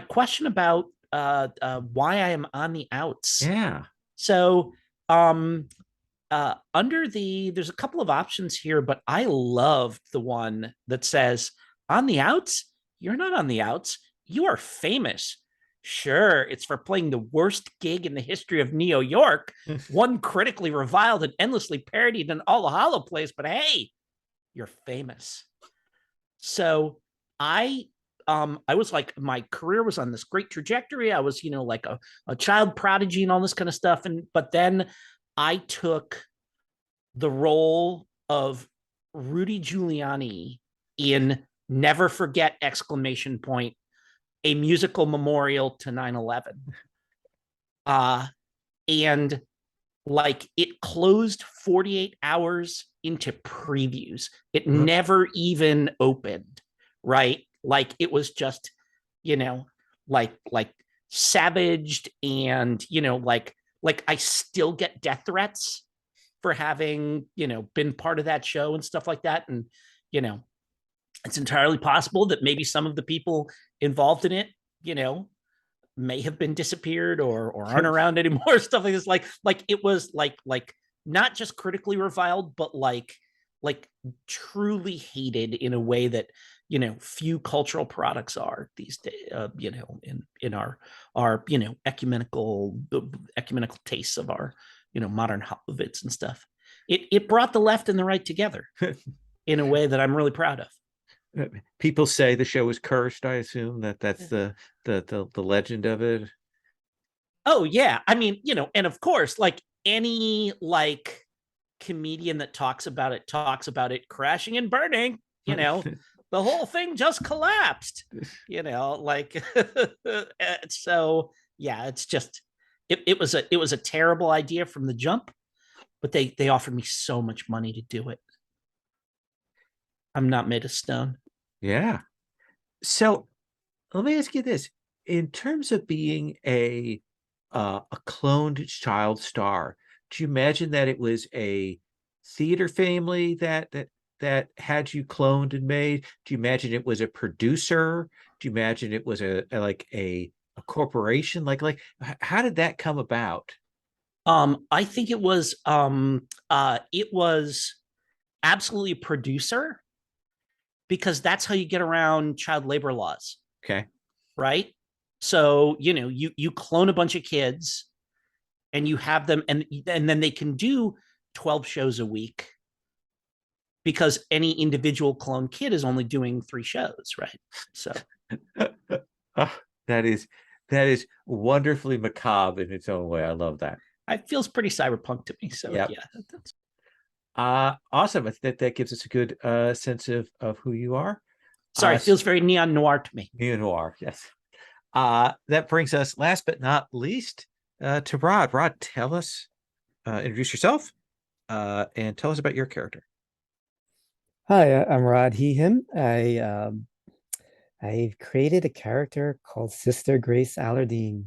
question about why I am on the outs. Yeah. So there's a couple of options here, but I loved the one that says on the outs, you're not on the outs, you are famous. Sure, it's for playing the worst gig in the history of Neo York, one critically reviled and endlessly parodied in all the hollow plays, but hey, you're famous. So I was like, my career was on this great trajectory. I was, like a child prodigy and all this kind of stuff. But then I took the role of Rudy Giuliani in Never Forget! A musical memorial to 9/11. And like it closed 48 hours into previews. It never even opened, right? Like it was just, like savaged and, like I still get death threats for having, been part of that show and stuff like that. And, it's entirely possible that maybe some of the people involved in it, may have been disappeared or aren't around anymore. Stuff like this. Like it was like not just critically reviled, but like truly hated in a way that, few cultural products are these days, in our ecumenical tastes of our, modern Hollywoods and stuff. It brought the left and the right together in a way that I'm really proud of. People say the show is cursed. I assume that's the legend of it. Oh yeah, I mean, and of course, like any comedian that talks about it crashing and burning. The whole thing just collapsed. So yeah, it's just it was a terrible idea from the jump, but they offered me so much money to do it. I'm not made of stone. Yeah. So let me ask you this. In terms of being a cloned child star, do you imagine that it was a theater family that had you cloned and made? Do you imagine it was a producer? Do you imagine it was a corporation? Like how did that come about? I think it was absolutely a producer, because that's how you get around child labor laws. Okay. Right. So, you clone a bunch of kids and you have them and then they can do 12 shows a week because any individual clone kid is only doing 3 shows. Right. So that is wonderfully macabre in its own way. I love that. It feels pretty cyberpunk to me. So yep. Yeah. That's awesome. That gives us a good sense of who you are. Sorry, it feels very neon-noir to me. Neon-noir, yes. That brings us, last but not least, to Rod. Rod, tell us, introduce yourself, and tell us about your character. Hi, I'm Rod, he, him. I created a character called Sister Grace Aladin.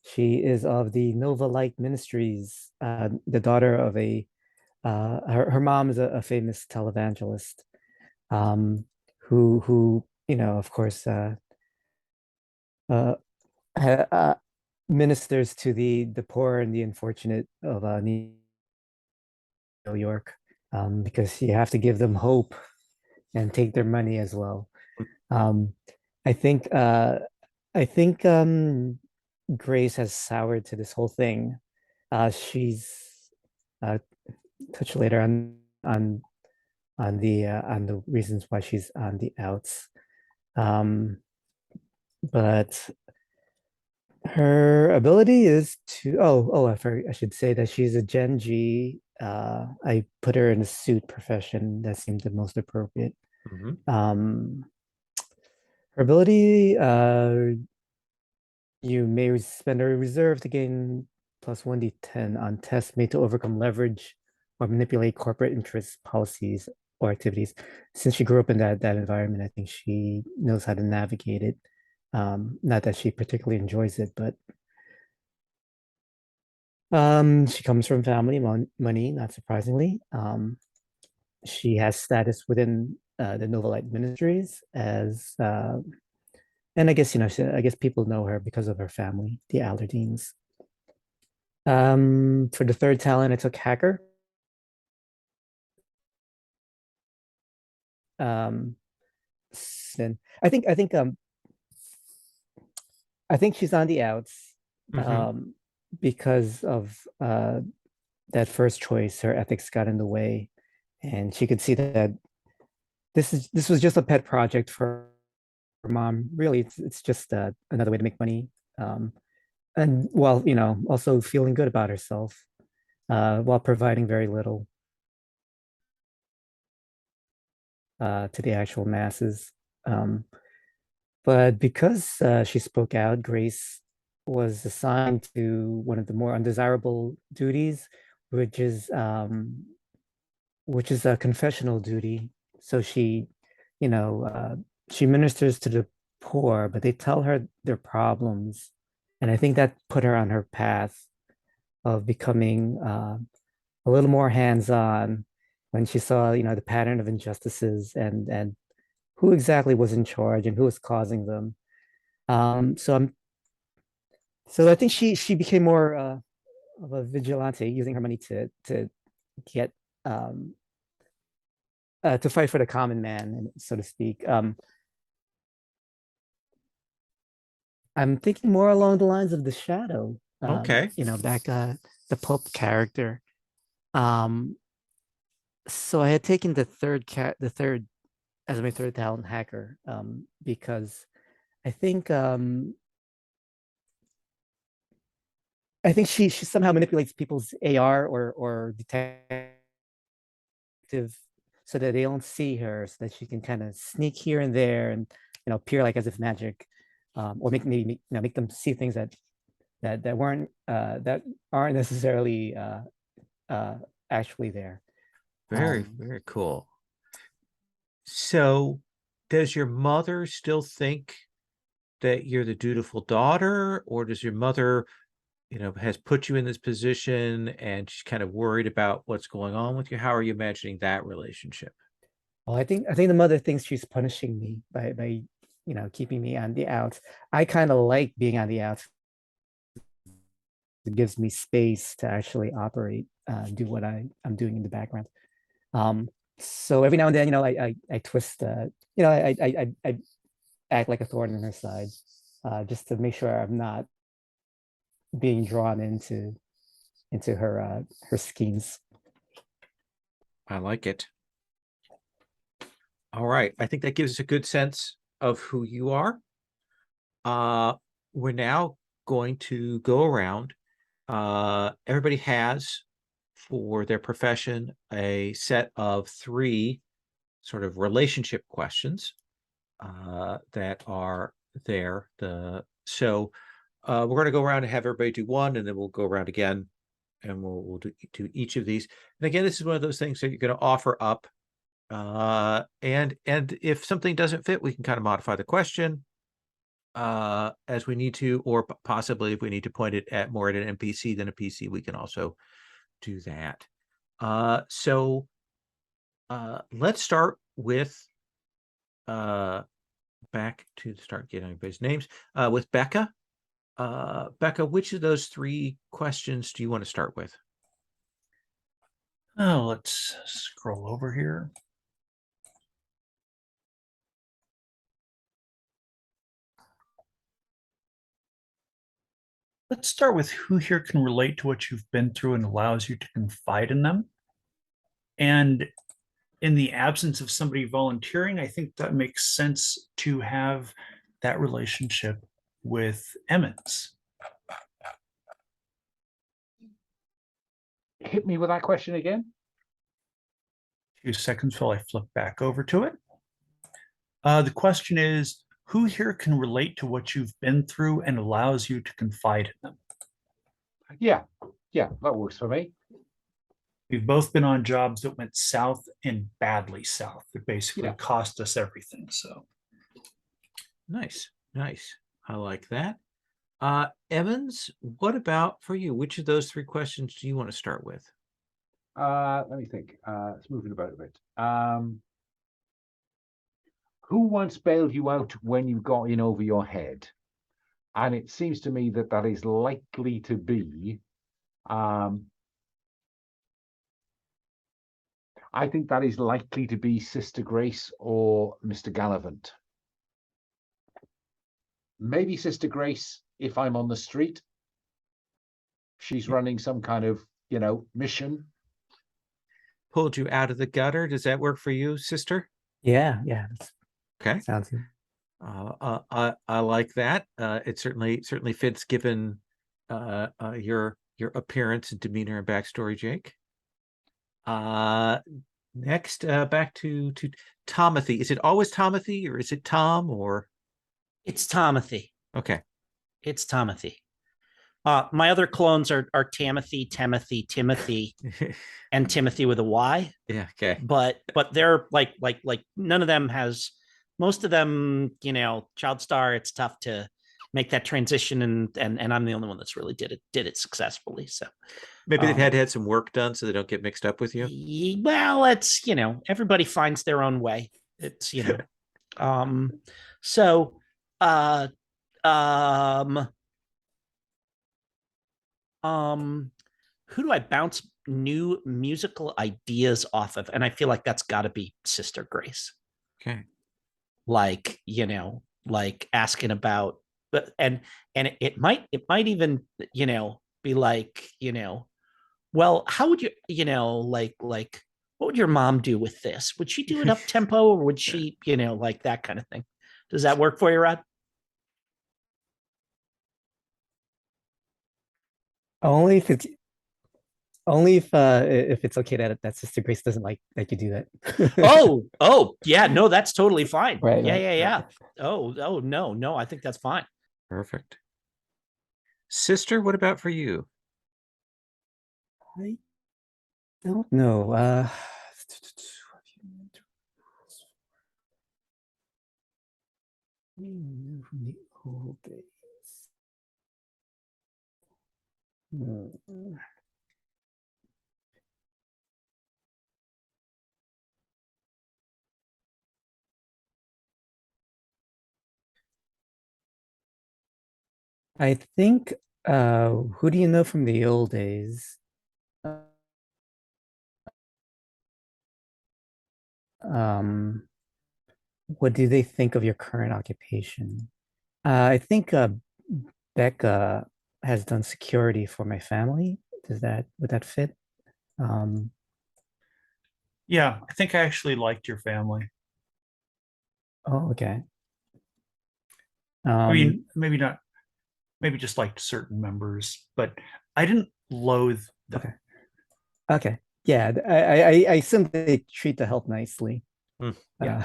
She is of the Nova Light Ministries, the daughter of her mom is a famous televangelist, who of course ministers to the poor and the unfortunate of New York, because you have to give them hope and take their money as well. I think Grace has soured to this whole thing. She's touch later on the reasons why she's on the outs. but her ability is to I should say that she's a Gen G. I put her in a suit profession. That seemed the most appropriate. Um, her ability, you may spend a reserve to gain plus 1d10 on tests made to overcome leverage or manipulate corporate interest policies or activities. Since she grew up in that environment, I think she knows how to navigate it. Not that she particularly enjoys it, but she comes from family money, not surprisingly. She has status within the Novelite Ministries as, and I guess I guess people know her because of her family, the Aladins. For the third talent, I took hacker. And I think she's on the outs because of that first choice. Her ethics got in the way, and she could see that this was just a pet project for her mom. Really, it's just another way to make money, and while also feeling good about herself, while providing very little to the actual masses. But because she spoke out, Grace was assigned to one of the more undesirable duties, which is a confessional duty. So she ministers to the poor, but they tell her their problems, and I think that put her on her path of becoming a little more hands-on when she saw the pattern of injustices and who exactly was in charge and who was causing them. So I think she became more of a vigilante, using her money to get to fight for the common man, so to speak. I'm thinking more along the lines of the Shadow. Okay. Back the Pope character. So I had taken the third as my third talent, hacker, because I think she somehow manipulates people's AR or detective so that they don't see her, so that she can kind of sneak here and there and appear like as if magic, or make them see things that weren't that aren't necessarily actually there. Very cool. So does your mother still think that you're the dutiful daughter, or does your mother, has put you in this position and she's kind of worried about what's going on with you? How are you imagining that relationship? Well, I think the mother thinks she's punishing me by keeping me on the outs. I kind of like being on the outs. It gives me space to actually operate, do what I'm doing in the background. So every now and then, I twist, I act like a thorn in her side, just to make sure I'm not being drawn into her schemes. I like it. All right. I think that gives us a good sense of who you are. We're now going to go around. Everybody has, for their profession, a set of 3 sort of relationship questions that are there. So we're going to go around and have everybody do one, and then we'll go around again, and we'll do each of these. And again, this is one of those things that you're going to offer up. And if something doesn't fit, we can kind of modify the question as we need to, or possibly if we need to point it at more at an NPC than a PC, we can also do that. So let's start with back to start getting everybody's names with Becca. Becca, which of those 3 questions do you want to start with? Oh, let's scroll over here. Let's start with who here can relate to what you've been through and allows you to confide in them. And in the absence of somebody volunteering, I think that makes sense to have that relationship with Emmons? Hit me with that question again. 2 seconds while I flip back over to it. The question is, who here can relate to what you've been through and allows you to confide in them? Yeah, that works for me. We've both been on jobs that went south and badly south. That basically Yeah. cost us everything. So Nice. I like that. Emmons, what about for you? Which of those 3 questions do you want to start with? Let me think. It's moving about a bit. Who once bailed you out when you got in over your head? And it seems to me that that is likely to be, I think that is likely to be Sister Grace or Mr. Gallivant. Maybe Sister Grace, if I'm on the street, she's running some kind of, mission. Pulled you out of the gutter. Does that work for you, sister? Yeah, Okay. sounds good. I like that. It certainly fits given your appearance and demeanor and backstory, Jake. Next, back to Tomothy. Is it always Tomothy or is it Tom or? It's Tomothy. Okay. It's Tomothy. My other clones are Tamothy, Timothy, and Timothy with a Y. Yeah. Okay. But they're like none of them has. Most of them, Child Star. It's tough to make that transition, and I'm the only one that's really did it successfully. So Maybe they've had some work done so they don't get mixed up with you. Well, it's everybody finds their own way. It's so who do I bounce new musical ideas off of? And I feel like that's got to be Sister Grace. Okay. Like asking about, but and it might even be like well, how would you like what would your mom do with this? Would she do it up tempo or would she like that kind of thing? Does that work for you, Rod? Only if it's okay that Sister Grace doesn't like that you do that. oh yeah, no, that's totally fine. Right, Yeah. right. Oh no, I think that's fine. Perfect. Sister, what about for you? I don't know. From the old days. I think, who do you know from the old days? What do they think of your current occupation? I think Becca has done security for my family. Would that fit? yeah, I think I actually liked your family. Oh, okay. I mean, maybe not, maybe just liked certain members, but I didn't loathe them. Okay. Yeah, I assume they treat the help nicely. Yeah.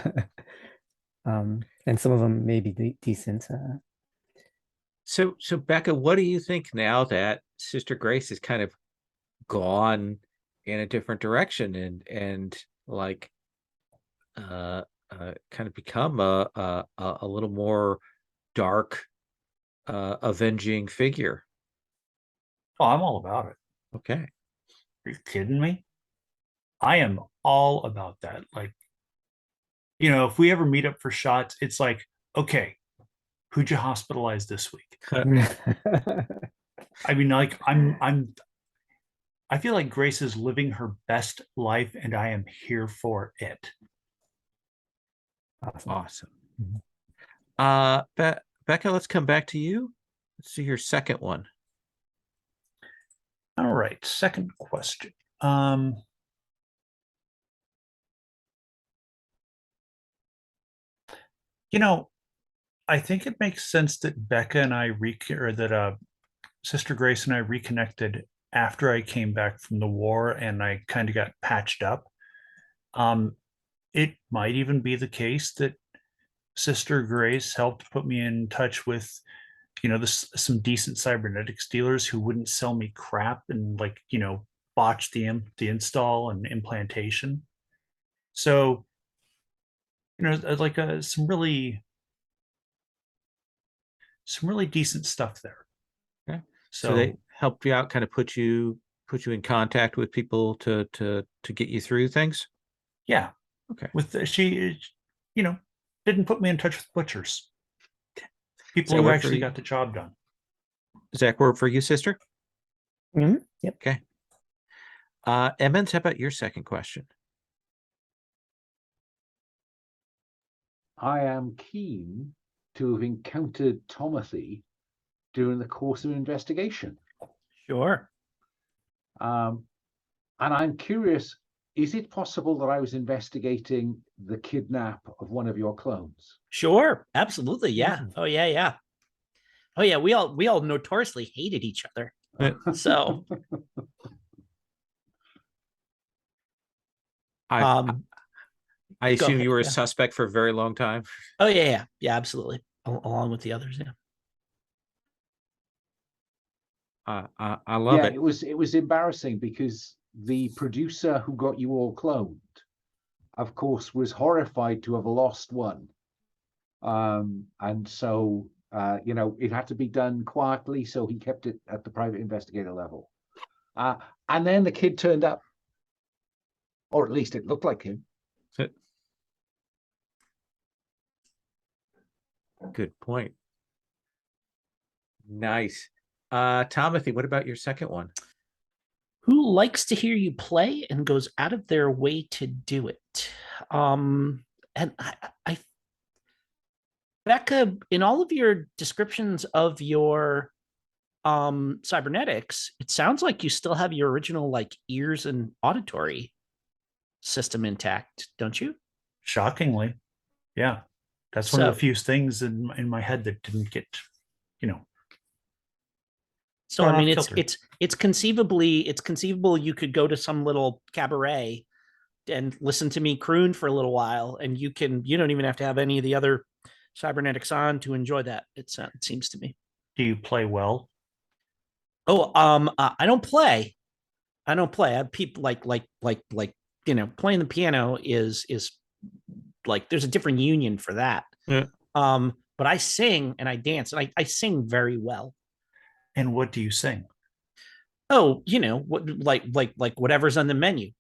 And some of them may be decent. So Becca, what do you think now that Sister Grace has kind of gone in a different direction and like kind of become a little more dark avenging figure? Oh, I'm all about it. Okay. Are you kidding me? I am all about that. Like, if we ever meet up for shots, it's like, okay, who'd you hospitalize this week? I mean, like, I feel like Grace is living her best life and I am here for it. Awesome. Becca, let's come back to you. Let's see your second one. All right, second question. I think it makes sense that Becca and I or that Sister Grace and I reconnected after I came back from the war and I kind of got patched up. It might even be the case that Sister Grace helped put me in touch with, some decent cybernetics dealers who wouldn't sell me crap and botch the install and implantation. So, like some really decent stuff there. Okay. So So they helped you out, kind of put you in contact with people to get you through things. yeah, Okay. She didn't put me in touch with butchers, people that who work for actually you? got the job done. Does that work for you, sister? Yep. Okay. Emmons, how about your second question? I am keen to have encountered Tomothy during the course of investigation. Sure. And I'm curious, is it possible that I was investigating the kidnap of one of your clones? Sure. Absolutely. Yeah. Mhm. Oh yeah. Yeah. Oh yeah. We all notoriously hated each other. So I go assume ahead, you were a yeah. suspect for a very long time. Oh yeah, yeah, yeah, absolutely. Along with the others, yeah. I love it. It was embarrassing because the producer who got you all cloned, of course, was horrified to have lost one. And so it had to be done quietly, so he kept it at the private investigator level. And then the kid turned up, or at least it looked like him. Good point. Nice. Timothy, what about your second one? Who likes to hear you play and goes out of their way to do it? And I Becca, in all of your descriptions of your cybernetics, it sounds like you still have your original like ears and auditory system intact, don't you? Shockingly, yeah, that's one of the few things in my head that didn't get, So I mean, filtered. it's conceivable you could go to some little cabaret and listen to me croon for a little while, and you don't even have to have any of the other cybernetics on to enjoy that. It seems to me. Do you play well? Oh, I don't play. I don't play. I have people like playing the piano is like there's a different union for that. Yeah. But I sing and I dance, and I sing very well. And what do you sing? Oh, what like whatever's on the menu.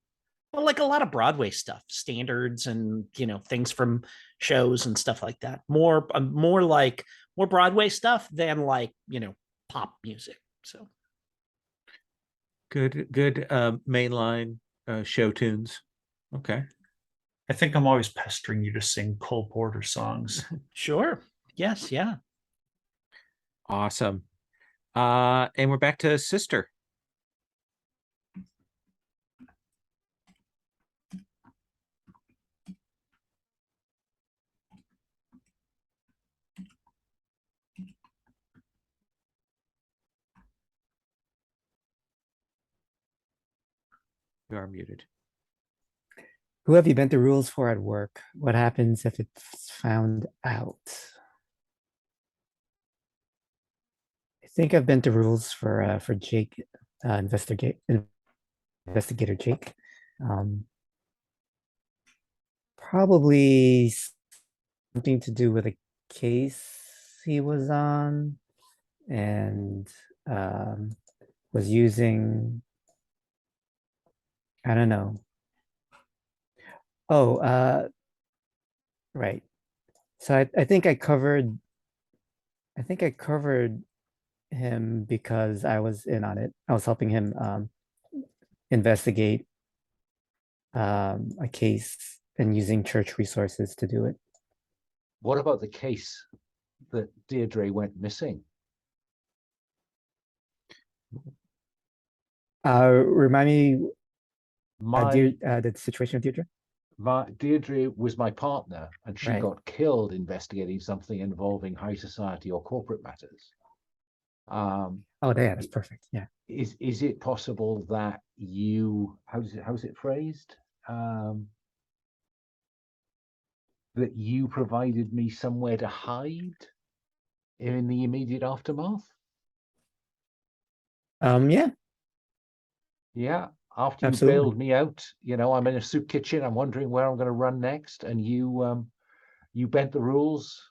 Well, like a lot of Broadway stuff, standards and things from shows and stuff like that. More Broadway stuff than like pop music. So good mainline show tunes. Okay. I think I'm always pestering you to sing Cole Porter songs. sure. Yes. Yeah. Awesome. And we're back to sister. You are muted. Who have you bent the rules for at work? What happens if it's found out? I think I've bent the rules for Jake, investigator Jake. Probably something to do with a case he was on and was using, I don't know. Oh, right. So I think I covered him because I was in on it. I was helping him investigate a case and using church resources to do it. What about the case that Deirdre went missing? Remind me My the situation of Deirdre. Deirdre was my partner, and she Right. got killed investigating something involving high society or corporate matters. Oh, yeah, that's perfect. Yeah. Is it possible that you how's it phrased? That you provided me somewhere to hide in the immediate aftermath? Yeah, Yeah. After you absolutely. bailed me out, I'm in a soup kitchen. I'm wondering where I'm going to run next, and you bent the rules,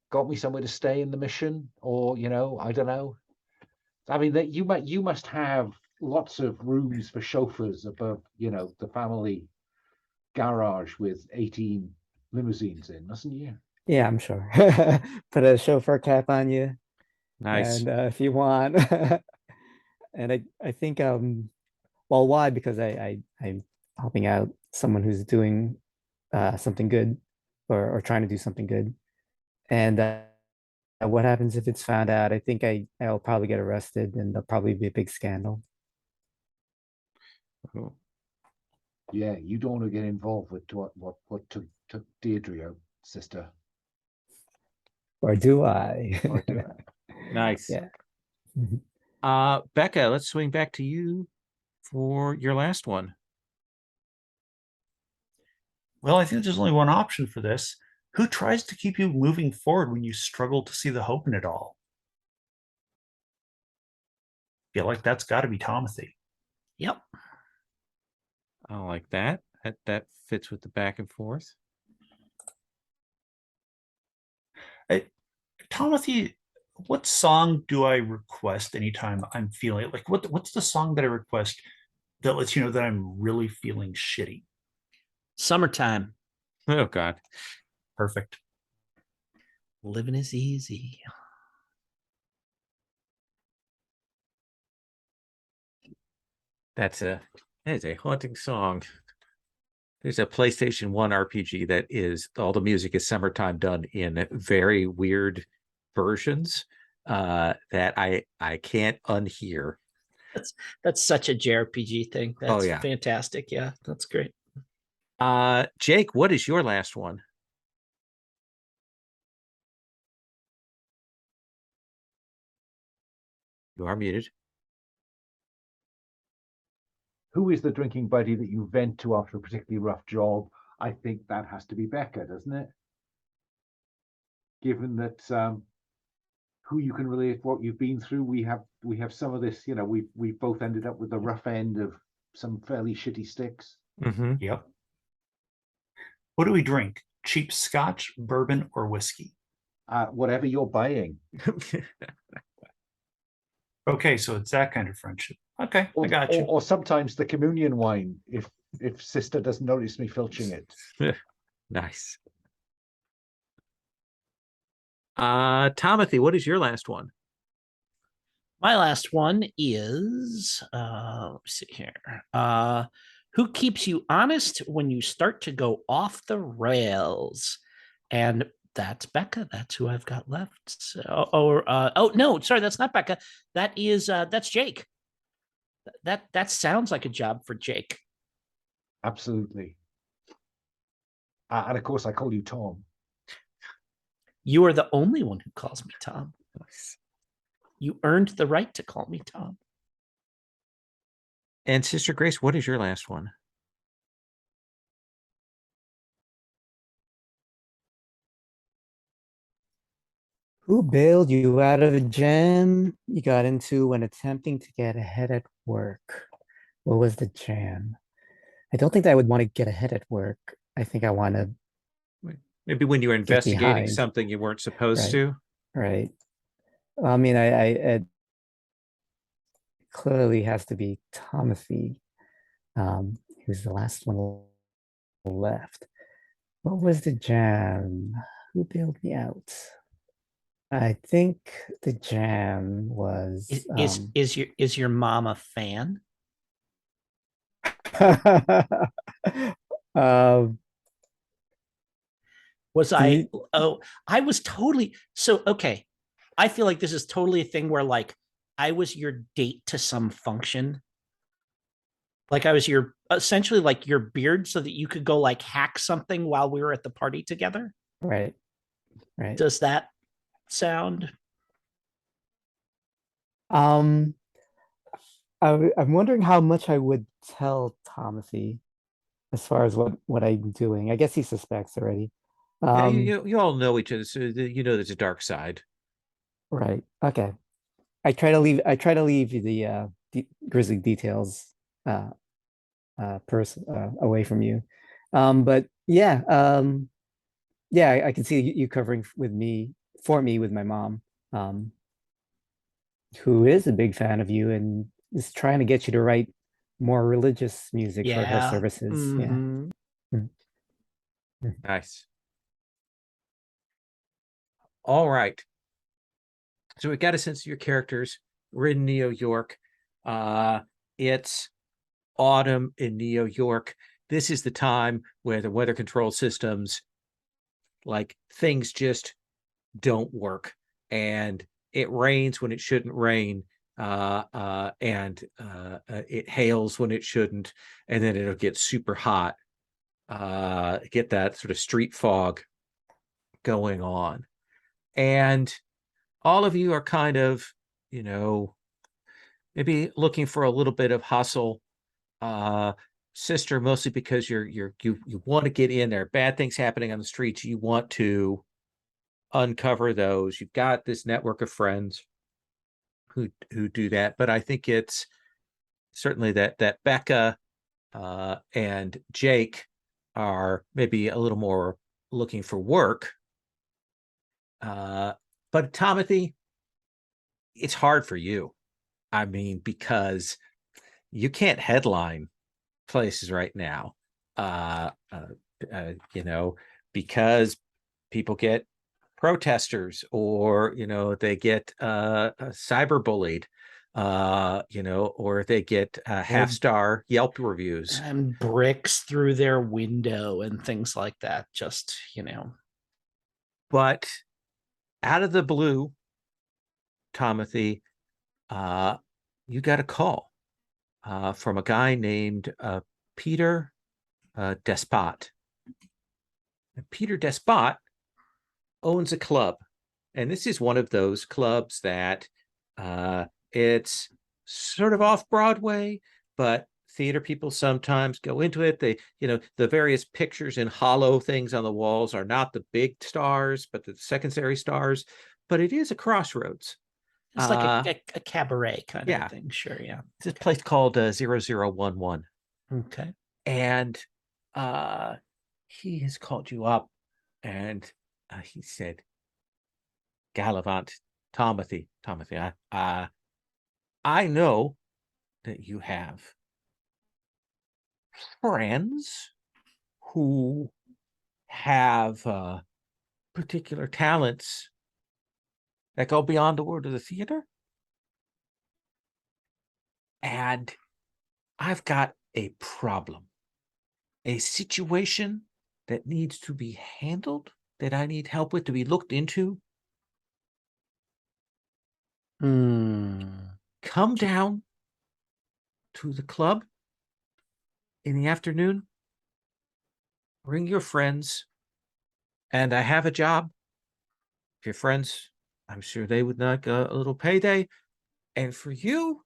got me somewhere to stay in the mission, or I don't know. I mean, that you must have lots of rooms for chauffeurs above, the family garage with 18 limousines in, mustn't you? Yeah, I'm sure. Put a chauffeur cap on you, Nice. and if you want. And I think well, why? Because I'm helping out someone who's doing something good, or trying to do something good. And what happens if it's found out? I think I'll probably get arrested, and there'll probably be a big scandal. Oh, Yeah, you don't want to get involved with what took Deirdre out, sister. Or do I? Or do it. nice. Yeah. Becca, let's swing back to you for your last one. Well, I think there's only one option for this. Who tries to keep you moving forward when you struggle to see the hope in it all? Feel like that's got to be Tomothy. Yep. I like that. That fits with the back and forth. Tomothy, what song do I request anytime I'm feeling like what's the song that I request that lets you know that I'm really feeling shitty? Summertime. Oh God. Perfect. Living is easy. That is a haunting song. There's a PlayStation 1 RPG that is all the music is summertime done in very weird versions that I can't unhear. That's such a JRPG thing. That's yeah. fantastic. Yeah, that's great. Jake, what is your last one? You are muted. Who is the drinking buddy that you vent to after a particularly rough job? I think that has to be Becca, doesn't it? Given that who you can relate what you've been through, we have some of this. We've both ended up with the rough end of some fairly shitty sticks. Mm-hmm. Yep. What do we drink? Cheap scotch, bourbon, or whiskey? Whatever you're buying. Okay, so it's that kind of friendship. Okay, I got you. Or sometimes the communion wine, if sister doesn't notice me filching it. Nice. Tomothy, what is your last one? My last one is let's see here. Who keeps you honest when you start to go off the rails? And that's Becca. That's who I've got left. So, oh no, sorry, that's not Becca. That's Jake. That sounds like a job for Jake. Absolutely. And of course, I call you Tom. You are the only one who calls me Tom. You earned the right to call me Tom. And Sister Grace, what is your last one? Who bailed you out of a jam you got into when attempting to get ahead at work? What was the jam? I don't think that I would want to get ahead at work. I think I want to Maybe when you were get investigating behind. something you weren't supposed Right. to. Right. Well, I mean, it clearly has to be Tomothy, who's the last one left. What was the jam? Who bailed me out? I think the jam was Is your mom a fan? um, Was do I? you- Oh, I was totally so okay. I feel like this is totally a thing where like I was your date to some function, Like I was your essentially like your beard so that you could go like hack something while we were at the party together. Right. Right. Does that sound? Um, I'm wondering how much I would tell Timothy as far as what I'm doing. I guess he suspects already. Yeah, Um, you all know each other, so you know there's a dark side. right. Okay. I try to leave the grisly details uh away from you. But yeah, yeah, I can see you covering for me with my mom, um, who is a big fan of you and is trying to get you to write more religious music for her Yeah. services. Yeah. Mhm. Mm, mm. Nice. All right. So we got a sense of your characters. We're in New York. It's autumn in New York. This is the time where the weather control systems, like things just don't work, and it rains when it shouldn't rain, and it hails when it shouldn't, and then it'll get super hot. Get that sort of street fog going on, and all of you are kind of, you know, maybe looking for a little bit of hustle. Uh, Sister, mostly because you want to get in there. Bad things happening on the streets. You want to uncover those. You've got this network of friends who do that, but I think it's certainly that Becca and Jake are maybe a little more looking for work. But Timothy, it's hard for you. I mean, because you can't headline places right now. You know, because people get protesters, or they get cyberbullied, or they get half-star Yelp reviews. And bricks through their window and things like that. Just, But out of the blue, Timothy, you got a call from a guy named Peter Despot. And Peter Despot owns a club, and this is one of those clubs that it's sort of off Broadway, but theater people sometimes go into it. They, the various pictures and hollow things on the walls are not the big stars, but the secondary stars. But it is a crossroads. it's like a cabaret kind of yeah. a thing. Sure. Yeah. It's a place called 0011. Okay. And he has called you up, and he said, Gallivant, Timothy, I know that you have friends who have particular talents that go beyond the world of the theater. And I've got a problem, a situation that needs to be handled, that I need help with, to be looked into. Come down to the club in the afternoon, bring your friends, and I have a job. If your friends, I'm sure they would like a little payday. And for you,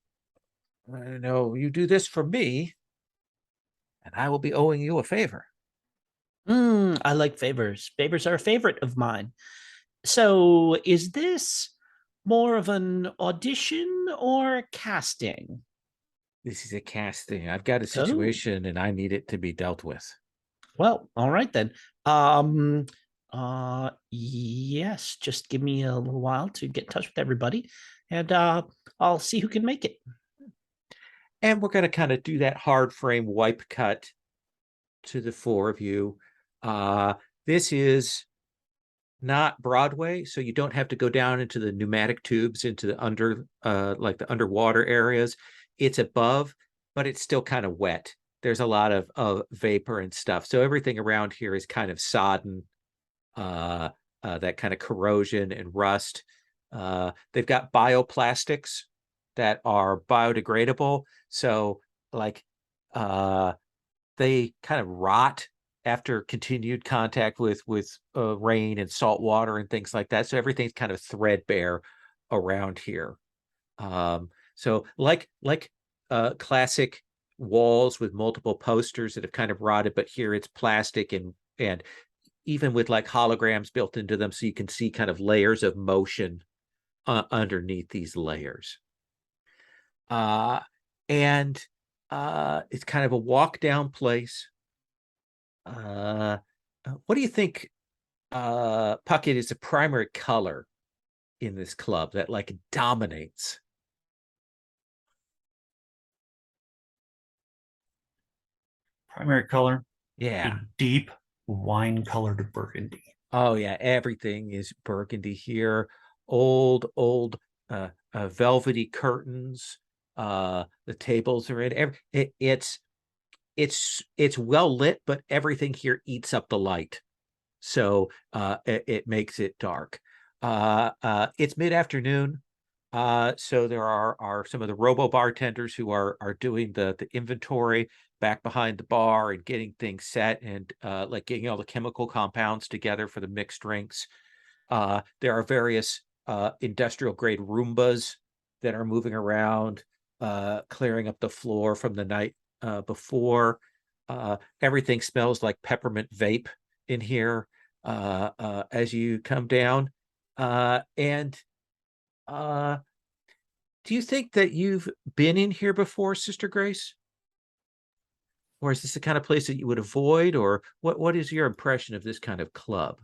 I know you do this for me, and I will be owing you a favor. I like favors. Favors are a favorite of mine. So is this more of an audition or casting? This is a casting. I've got a Oh. situation and I need it to be dealt with. Well, all right then. Yes, just give me a little while to get in touch with everybody, and I'll see who can make it. And we're going to kind of do that hard frame wipe cut to the four of you. This is not Broadway, so you don't have to go down into the pneumatic tubes, into the like the underwater areas. It's above, but it's still kind of wet. There's a lot of vapor and stuff. So everything around here is kind of sodden, that kind of corrosion and rust. They've got bioplastics that are biodegradable. So like They kind of rot after continued contact with rain and salt water and things like that. So everything's kind of threadbare around here. So like classic walls with multiple posters that have kind of rotted, but here it's plastic and even with like holograms built into them, so you can see kind of layers of motion underneath these layers. And it's kind of a walk down place. What do you think, Puckett, is the primary color in this club that like dominates? Primary color, Yeah. a deep wine-colored burgundy. Oh yeah, everything is burgundy here. Old velvety curtains. The tables are in it's well lit, but everything here eats up the light, so it makes it dark. It's mid-afternoon, so there are some of the robo bartenders who are doing the inventory back behind the bar and getting things set and like getting all the chemical compounds together for the mixed drinks. There are various industrial grade Roombas that are moving around, clearing up the floor from the night before. Everything smells like peppermint vape in here as you come down. And do you think that you've been in here before, Sister Grace? Or is this the kind of place that you would avoid? Or what is your impression of this kind of club?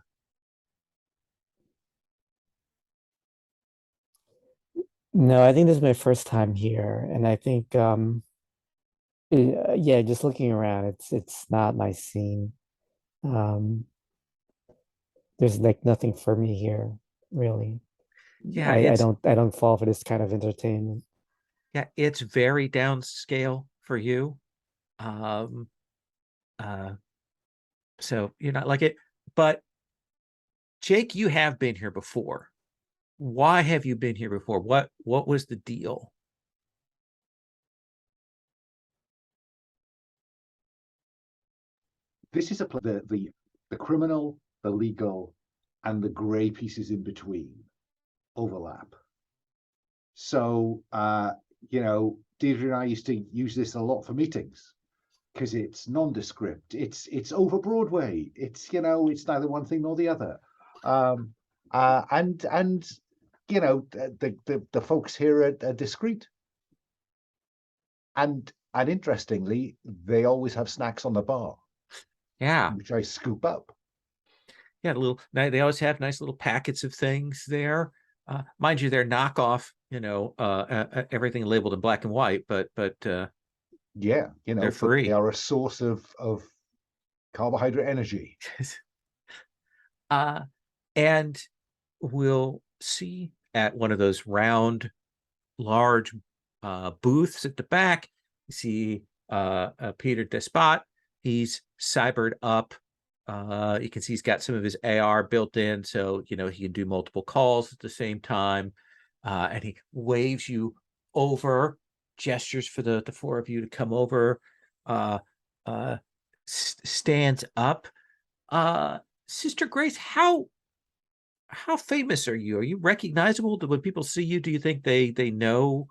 No, I think this is my first time here, and I think yeah, just looking around, it's not my scene. Um, there's like nothing for me here, really. Yeah, I don't fall for this kind of entertainment. yeah, it's very downscale for you. Um, so you're not like it. But Jake, you have been here before. Why have you been here before? What was the deal? This is the criminal, the legal, and the gray pieces in between overlap. So Deirdre and I used to use this a lot for meetings because it's nondescript. It's over Broadway. It's neither one thing nor the other. And the folks here are discreet. And interestingly, they always have snacks on the bar. Yeah, which I scoop up. yeah, they always have nice little packets of things there. Mind you, they're knockoff, everything labeled in black and white, but yeah, they're free. They are a source of carbohydrate energy. And we'll see at one of those round, large booths at the back. You see Peter Despot. He's cybered up. You can see he's got some of his AR built in, so he can do multiple calls at the same time. And he waves you over, gestures for the four of you to come over. Stands up. Sister Grace, how famous are you? Are you recognizable? When people see you, do you think they know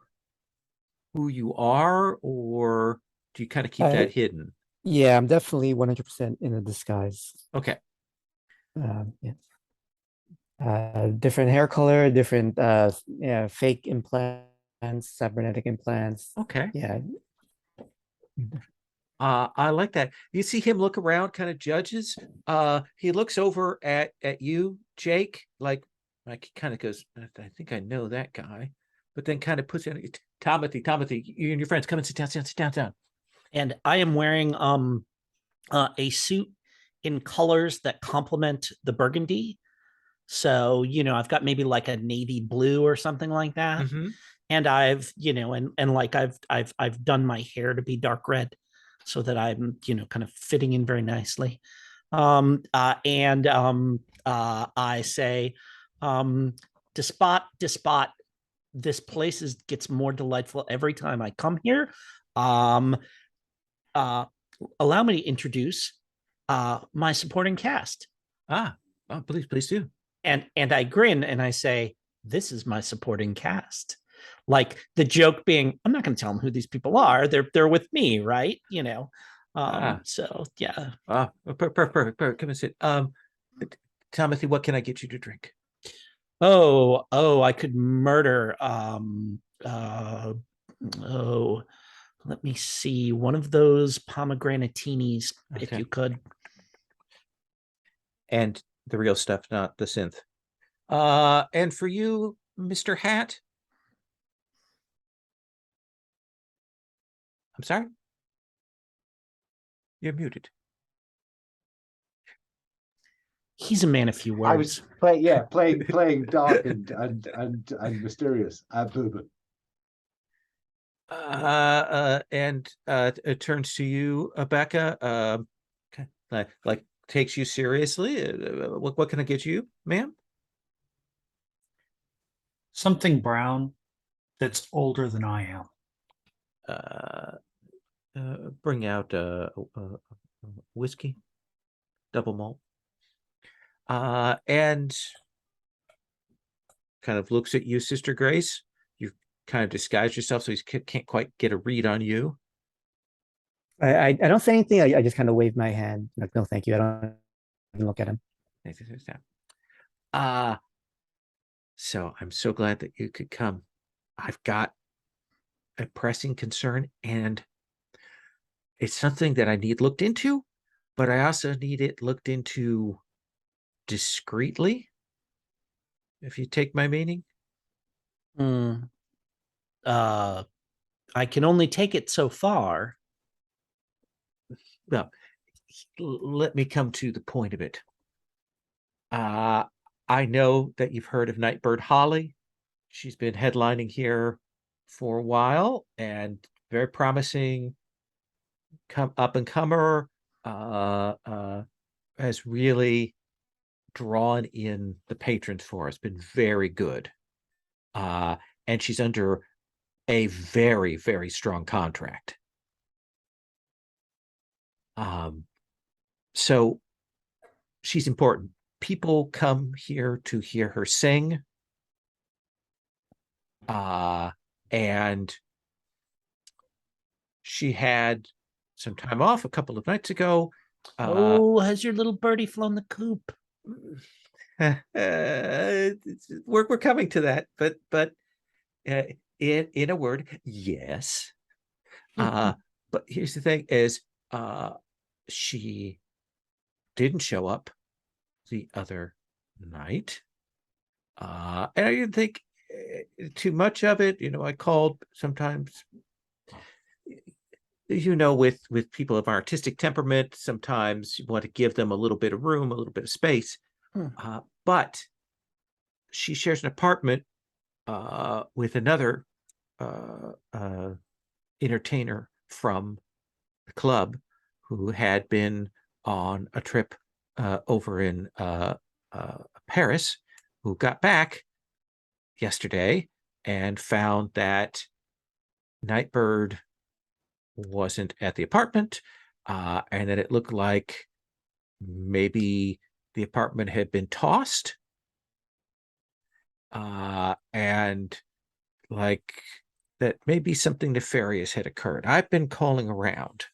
who you are, or do you kind of keep that hidden? Yeah, I'm definitely 100% in a disguise. Okay. Yeah. Different hair color, different fake implants, cybernetic implants. Okay. Yeah. I like that. You see him look around, kind of judges. He looks over at you, Jake, like he kind of goes, I think I know that guy, but then kind of puts in Timothy, you and your friends come and sit down. And I am wearing a suit in colors that complement the burgundy. So, I've got maybe like a navy blue or something like that. Mm-hmm. And I've, and like I've done my hair to be dark red so that I'm, kind of fitting in very nicely. I say, Despot, this place gets more delightful every time I come here. allow me to introduce my supporting cast. Oh, please do. And I grin and I say, this is my supporting cast. Like the joke being, I'm not going to tell them who these people are. They're with me, right? So yeah. Perfect. Come and sit. Timothy, what can I get you to drink? I could murder. Let me see. One of those pomegranatinis, if Okay. you could. And the real stuff, not the synth. And for you, Mr. Hat. I'm sorry? You're muted. He's a man of few I words. was playing dark and mysterious. And it turns to you, Becca. Okay. Like takes you seriously. What can I get you, ma'am? Something brown that's older than I am. Bring out whiskey, double malt. And kind of looks at you, Sister Grace. You've kind of disguised yourself, so he can't quite get a read on you. I don't say anything. I just kind of wave my hand. Like, no, thank you. I don't even look at him. So I'm so glad that you could come. I've got a pressing concern, and it's something that I need looked into, but I also need it looked into discreetly, if you take my meaning. I can only take it so far. Well, let me come to the point of it. I know that you've heard of Nightbird Holly. She's been headlining here for a while and very promising up and comer, has really drawn in the patrons for us, been very good. And she's under a very, very strong contract. So she's important. People come here to hear her sing. And she had some time off a couple of nights ago. Has your little birdie flown the coop? We're coming to that, but in a word, yes. But here's the thing: is she didn't show up the other night, and I didn't think too much of it. I called sometimes. With people of artistic temperament, sometimes you want to give them a little bit of room, a little bit of space. But she shares an apartment with another entertainer from the club who had been on a trip over in Paris, who got back yesterday and found that Nightbird wasn't at the apartment, and that it looked like maybe the apartment had been tossed, and like that maybe something nefarious had occurred. I've been calling around.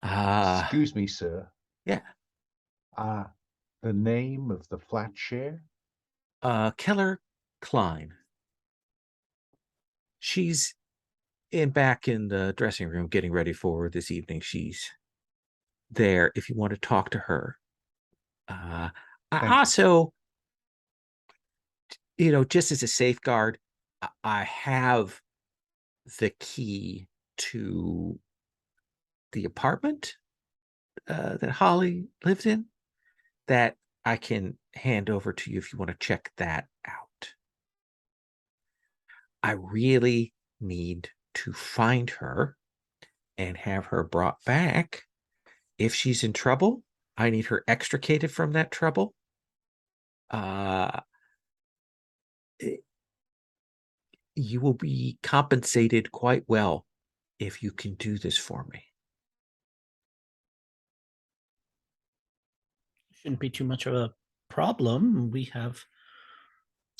Excuse me, sir. Yeah. The name of the flat share? Keller Klein. She's back in the dressing room getting ready for this evening. She's there if you want to talk to her. I also, just as a safeguard, I have the key to the apartment that Holly lives in that I can hand over to you if you want to check that out. I really need to find her and have her brought back. If she's in trouble, I need her extricated from that trouble. You will be compensated quite well if you can do this for me. Shouldn't be too much of a problem. We have,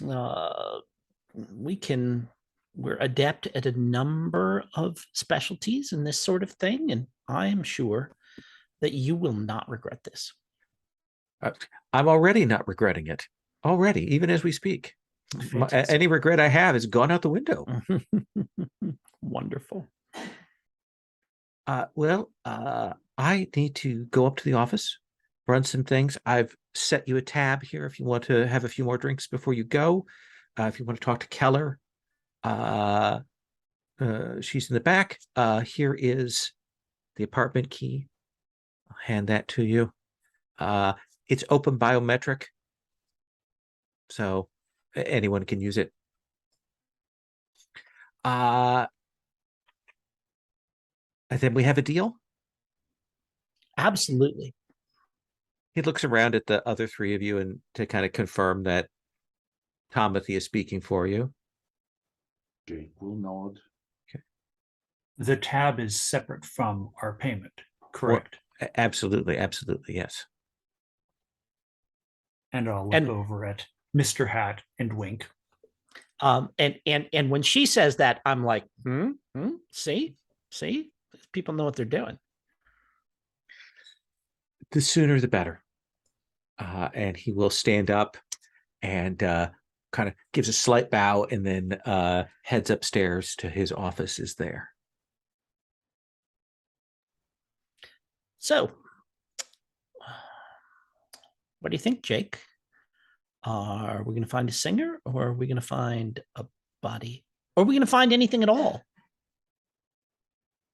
we're adept at a number of specialties in this sort of thing, and I am sure that you will not regret this. I'm already not regretting it. Already, even as we speak. Any regret I have has gone out the window. Wonderful. I need to go up to the office, run some things. I've set you a tab here if you want to have a few more drinks before you go. If you want to talk to Keller, she's in the back. Here is the apartment key. I'll hand that to you. It's open biometric, so anyone can use it. And then we have a deal. Absolutely. He looks around at the other three of you and to kind of confirm that Timothy is speaking for you. Jake will nod. Okay. The tab is separate from our payment, correct? Absolutely, yes. And I'll look over at Mr. Hat and wink. And when she says that, I'm like, see, people know what they're doing. The sooner the better. And he will stand up and kind of gives a slight bow and then heads upstairs to his office is there. So, what do you think, Jake? Are we going to find a singer, or are we going to find a body? Or are we going to find anything at all?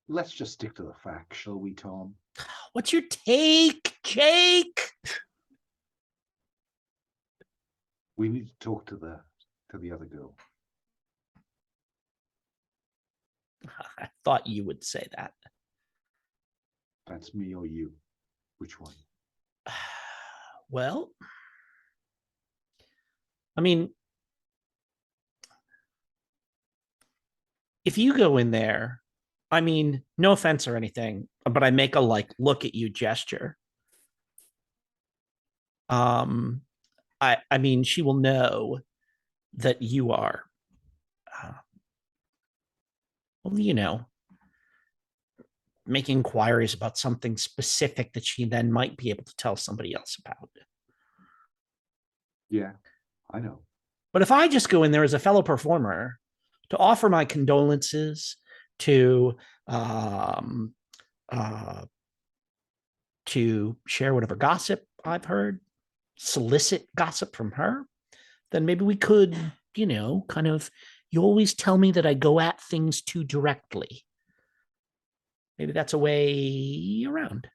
Let's just stick to the facts, shall we, Tom? What's your take, Jake? We need to talk to the other girl. I thought you would say that. That's me or you. Which one? Well, I mean, if you go in there, I mean, no offense or anything, but I make a look at you gesture. I mean, she will know that you are, making inquiries about something specific that she then might be able to tell somebody else about. Yeah, I know. But if I just go in there as a fellow performer to offer my condolences, to share whatever gossip I've heard, solicit gossip from her, then maybe we could, kind of, you always tell me that I go at things too directly. Maybe that's a way around.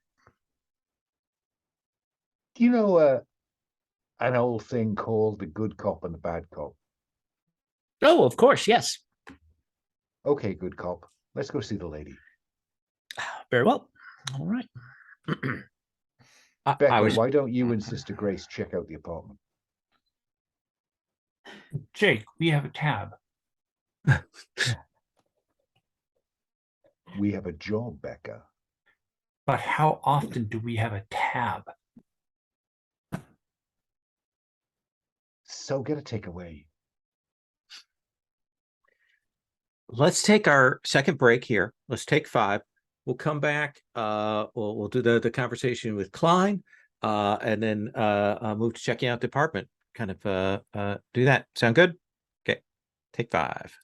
Do you know an old thing called the good cop and the bad cop? Oh, of course, yes. Okay, good cop. Let's go see the lady. Very well. All right. Becca, why don't you and Sister Grace check out the apartment? Jake, we have a tab. We have a job, Becca. But how often do we have a tab? So get a takeaway. Let's take our second break here. Let's take 5. We'll come back. We'll do the conversation with Klein, and then move to checking out the apartment. Kind of do that. Sound good? Okay. Take 5.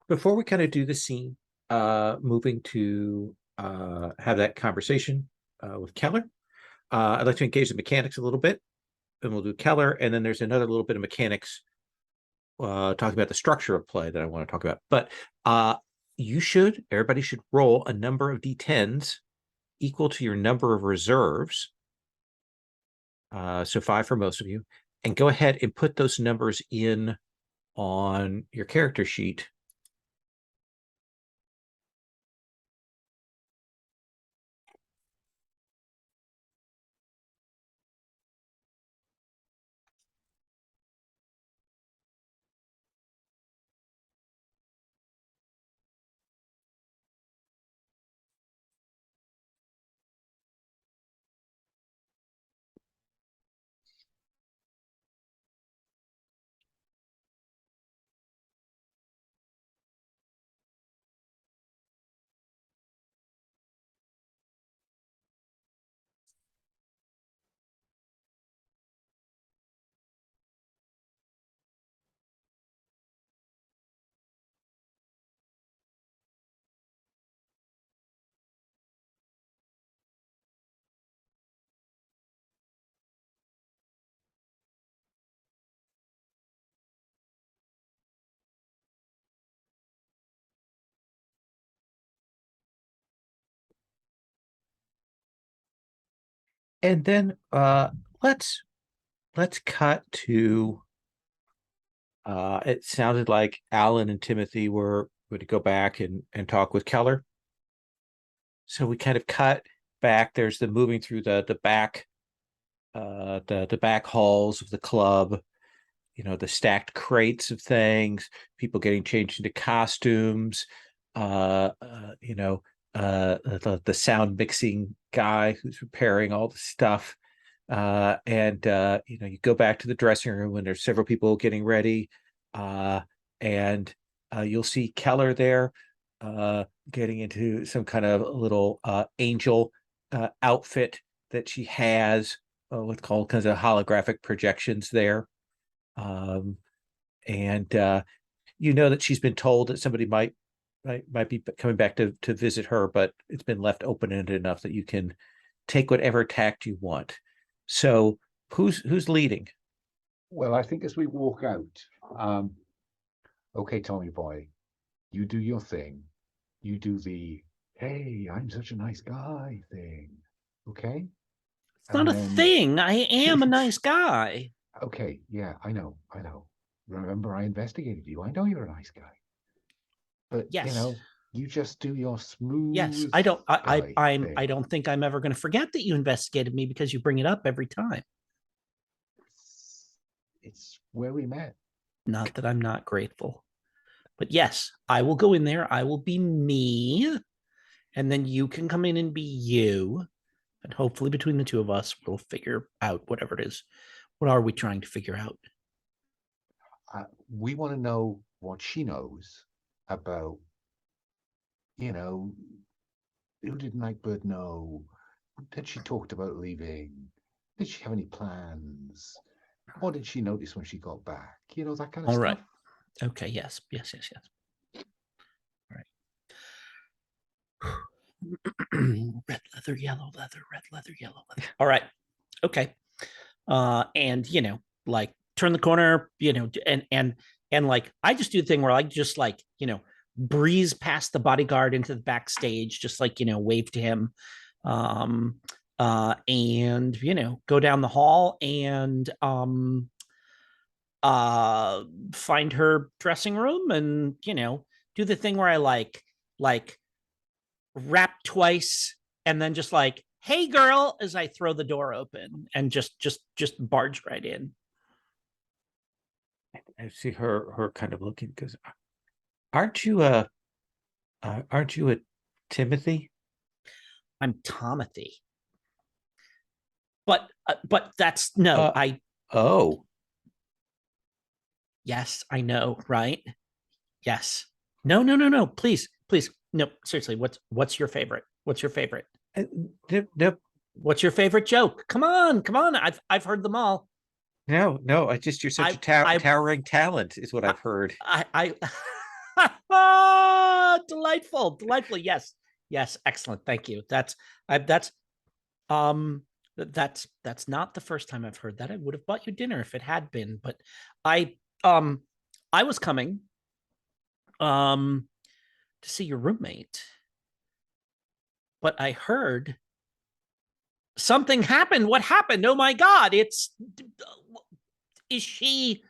before we kind of do the scene, moving to have that conversation with Keller, I'd like to engage the mechanics a little bit, and we'll do Keller, and then there's another little bit of mechanics talking about the structure of play that I want to talk about. But everybody should roll a number of d10s equal to your number of reserves. So 5 for most of you, and go ahead and put those numbers in on your character sheet. And then let's cut to it sounded like Alan and Timothy were going to go back and talk with Keller. So we kind of cut back. There's the moving through the back the back halls of the club, the stacked crates of things, people getting changed into costumes, the sound mixing guy who's repairing all the stuff. You go back to the dressing room when there's several people getting ready. And you'll see Keller there getting into some kind of little angel outfit that she has with all kinds of holographic projections there. That she's been told that somebody might be coming back to visit her, but it's been left open-ended enough that you can take whatever tact you want. So who's leading? Well, I think as we walk out, okay, Tommy boy, you do your thing. You do the, hey, I'm such a nice guy thing. Okay? It's not a thing. I am a nice guy. Okay, yeah, I know. Remember, I investigated you. I know you're a nice guy. But yes, you just do your smooth. Yes, I don't. I don't think I'm ever going to forget that you investigated me because you bring it up every time. It's where we met. Not that I'm not grateful, but yes, I will go in there. I will be me, and then you can come in and be you, and hopefully between the two of us, we'll figure out whatever it is. What are we trying to figure out? We want to know what she knows about, who did Nightbird know? Had she talked about leaving? Did she have any plans? What did she notice when she got back? That kind of All stuff. right. Okay. Yes. All right. Red leather, yellow leather, red leather, yellow leather. All right. Okay. And like turn the corner, and like I just do the thing where I just like, breeze past the bodyguard into the backstage, just like, wave to him. And go down the hall and find her dressing room and do the thing where I like rap twice and then just like, hey girl, as I throw the door open and just barge right in. I see her kind of looking, because aren't you a Timothy? I'm Tomothy. But that's no, Oh. Yes, I know, right? Yes. No. Please. No, seriously, what's your favorite? What's your favorite? What's your favorite joke? Come on. I've heard them all. No, I just, you're such a towering talent is what I've heard. Delightful, delightful. Yes, yes, excellent. Thank you. That's not the first time I've heard that. I would have bought you dinner if it had been, but I I was coming to see your roommate, but I heard something happened. What happened? Oh my God! Is she?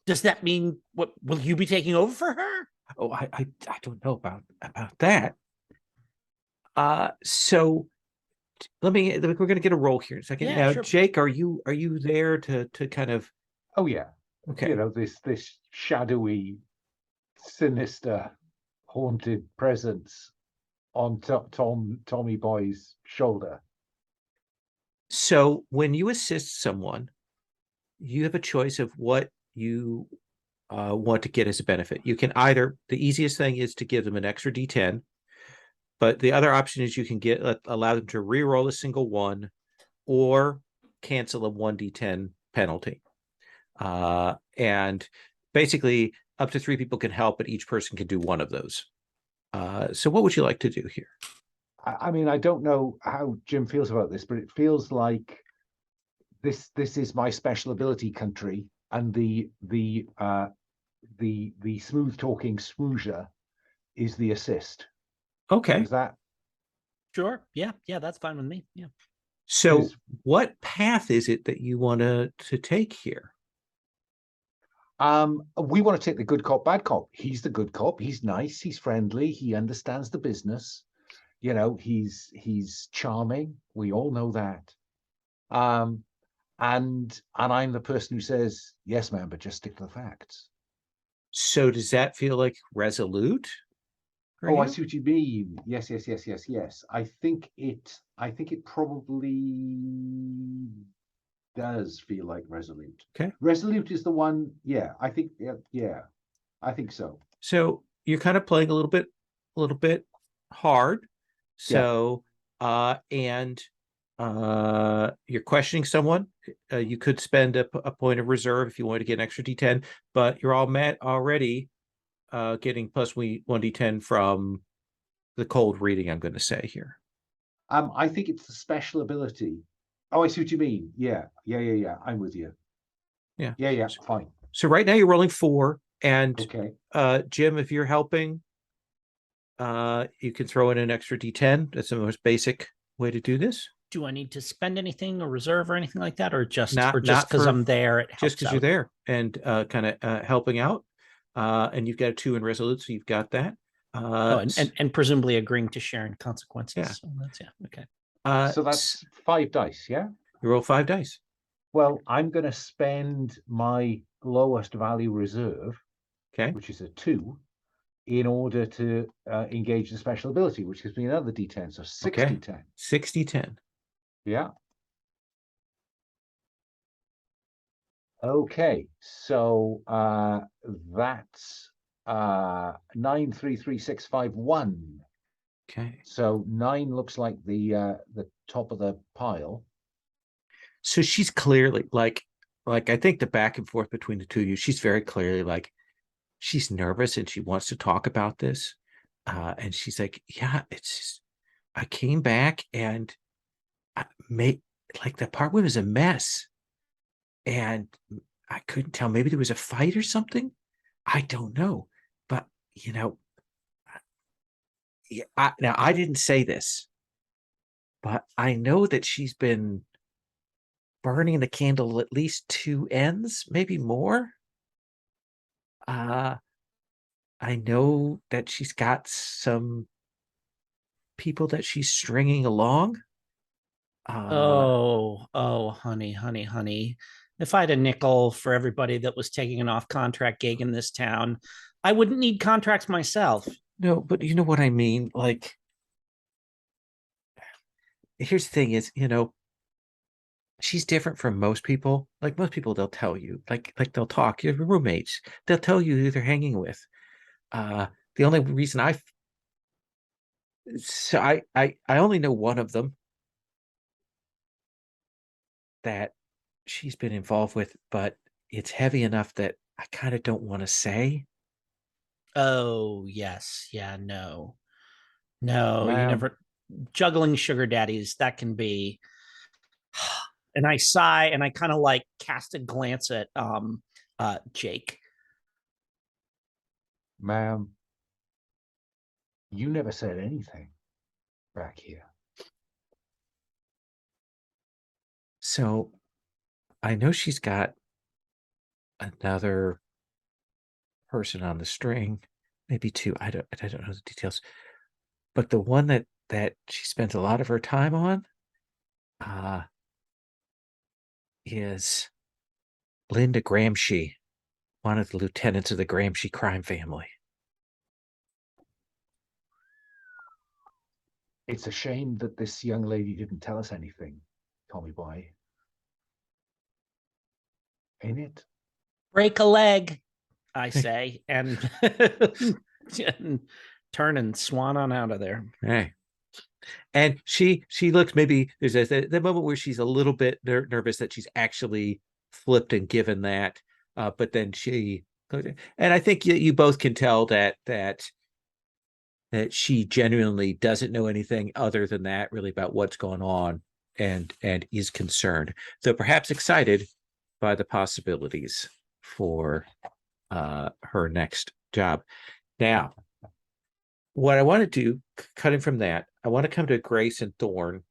Does that mean what? Will you be taking over for her? Oh, I don't know about that. So we're going to get a roll here in a second. Yeah, Now, sure. Jake, are you there to kind of? Oh yeah. Okay. You know, this shadowy, sinister, haunted presence on Tommy Boy's shoulder. So when you assist someone, you have a choice of what you want to get as a benefit. You can either, the easiest thing is to give them an extra D10, but the other option is you can allow them to re-roll a single one or cancel a 1d10 penalty. And basically up to 3 people can help, but each person can do one of those. So what would you like to do here? I mean, I don't know how Jim feels about this, but it feels like this is my special ability country, and the smooth talking smoozer is the assist. Okay. Is that Sure. Yeah, that's fine with me. Yeah. So what path is it that you want to take here? we want to take the good cop, bad cop. He's the good cop. He's nice. He's friendly. He understands the business. You know, he's charming. We all know that. And I'm the person who says, yes, man, but just stick to the facts. So does that feel like resolute? Oh, I see what you mean. Yes. I think it probably does feel like resolute. Okay. Resolute is the one. Yeah, I think. Yeah, I think so. So you're kind of playing a little bit hard. So, and you're questioning someone. You could spend a point of reserve if you want to get an extra D10, but you're all met already, getting plus 1d10 from the cold reading, I'm going to say here. I think it's the special ability. Oh, I see what you mean. Yeah. I'm with you. Yeah. Fine. So right now you're rolling 4, and Okay. Jim, if you're helping, you can throw in an extra D10. That's the most basic way to do this. Do I need to spend anything or reserve or anything like that, or just Not because for- I'm there? It helps Just because you're out? there and kind of helping out, and you've got a 2 in resolute, so you've got that. And presumably agreeing to share in consequences. Yeah. So that's okay. So that's 5 dice, yeah? You roll 5 dice. Well, I'm going to spend my lowest value reserve, Okay. which is a 2, in order to engage the special ability, which gives me another D10, so 60-10. 60-10. Yeah. Okay, so that's 933651. Okay. So 9 looks like the top of the pile. So she's clearly like I think the back and forth between the two of you, she's very clearly like she's nervous and she wants to talk about this. And she's like, yeah, it's just, I came back and I made like the apartment was a mess. And I couldn't tell. Maybe there was a fight or something. I don't know. But you know, now I didn't say this, but I know that she's been burning the candle at least 2 ends, maybe more. I know that she's got some people that she's stringing along. Honey. If I had a nickel for everybody that was taking an off-contract gig in this town, I wouldn't need contracts myself. No, but you know what I mean? Like, here's the thing is, she's different from most people. Like most people, they'll tell you, like they'll talk, your roommates, they'll tell you who they're hanging with. The only reason I only know one of them that she's been involved with, but it's heavy enough that I kind of don't want to say. Oh, yes. Yeah, no. No, you Ma'am. never juggling sugar daddies, that can be. And I sigh and I kind of like cast a glance at Jake. Ma'am, you never said anything back here. So I know she's got another person on the string, maybe two. I don't know the details. But the one that she spends a lot of her time on is Linda Gramsci, one of the lieutenants of the Gramsci crime family. It's a shame that this young lady didn't tell us anything, Tommy boy. Ain't it? Break a leg, I say, and, and turn and swan on out of there. Hey. And she looks, maybe there's the moment where she's a little bit nervous that she's actually flipped and given that, but then she, and I think you both can tell that she genuinely doesn't know anything other than that really about what's going on, and is concerned, though perhaps excited by the possibilities for her next job. Now, what I want to do, cutting from that, I want to come to Grace and Thorn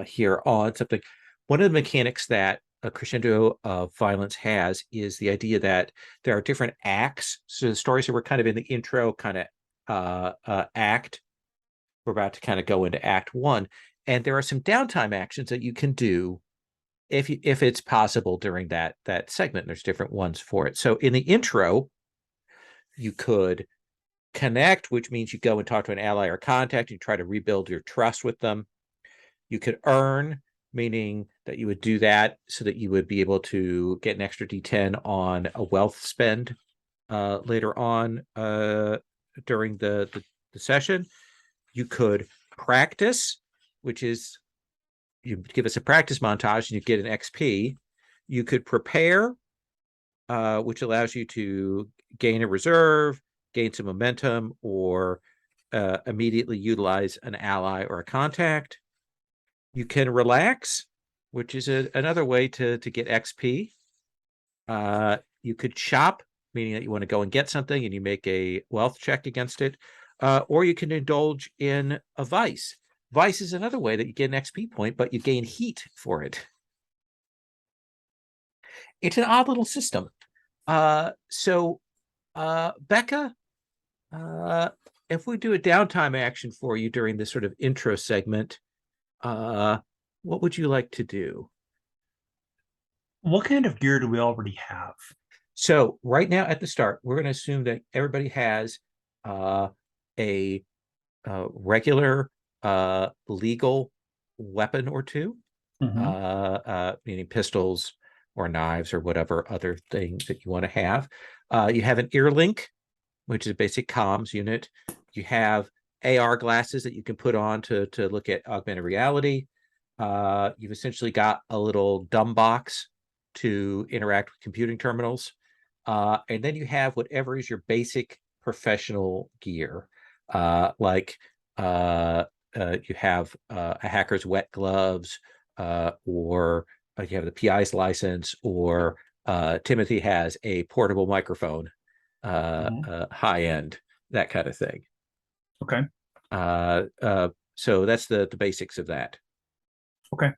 here on something. One of the mechanics that a Crescendo of Violence has is the idea that there are different acts. So the stories that were kind of in the intro kind of act, we're about to kind of go into act one, and there are some downtime actions that you can do if it's possible during that segment. There's different ones for it. So in the intro, you could connect, which means you go and talk to an ally or contact, you try to rebuild your trust with them. You could earn, meaning that you would do that so that you would be able to get an extra D10 on a wealth spend later on during the session. You could practice, which is you give us a practice montage and you get an XP. You could prepare, which allows you to gain a reserve, gain some momentum, or immediately utilize an ally or a contact. You can relax, which is another way to get XP. You could shop, meaning that you want to go and get something and you make a wealth check against it. Or you can indulge in a vice. Vice is another way that you get an XP point, but you gain heat for it. It's an odd little system. So Becca, if we do a downtime action for you during this sort of intro segment, what would you like to do? What kind of gear do we already have? So right now at the start, we're going to assume that everybody has a regular legal weapon or two, meaning pistols or knives or whatever other things that you want to have. You have an ear link, which is a basic comms unit. You have AR glasses that you can put on to look at augmented reality. You've essentially got a little dumb box to interact with computing terminals. And then you have whatever is your basic professional gear, like you have a hacker's wet gloves, or you have the PI's license, or Timothy has a portable microphone, high end, that kind of thing. Okay. So that's the basics of that. Okay.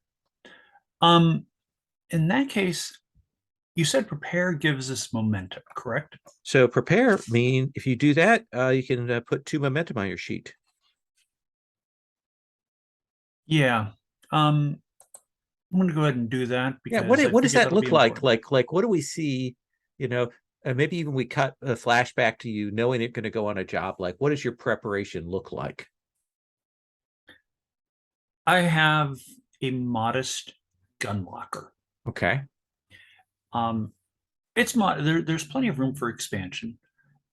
In that case, you said prepare gives us momentum, correct? So prepare mean if you do that, you can put 2 momentum on your sheet. Yeah. I'm going to go ahead and do that because what does that look like? Like what do we see? You know, maybe even we cut a flashback to you knowing you're going to go on a job. Like, what does your preparation look like? I have a modest gun locker. Okay. It's there's plenty of room for expansion,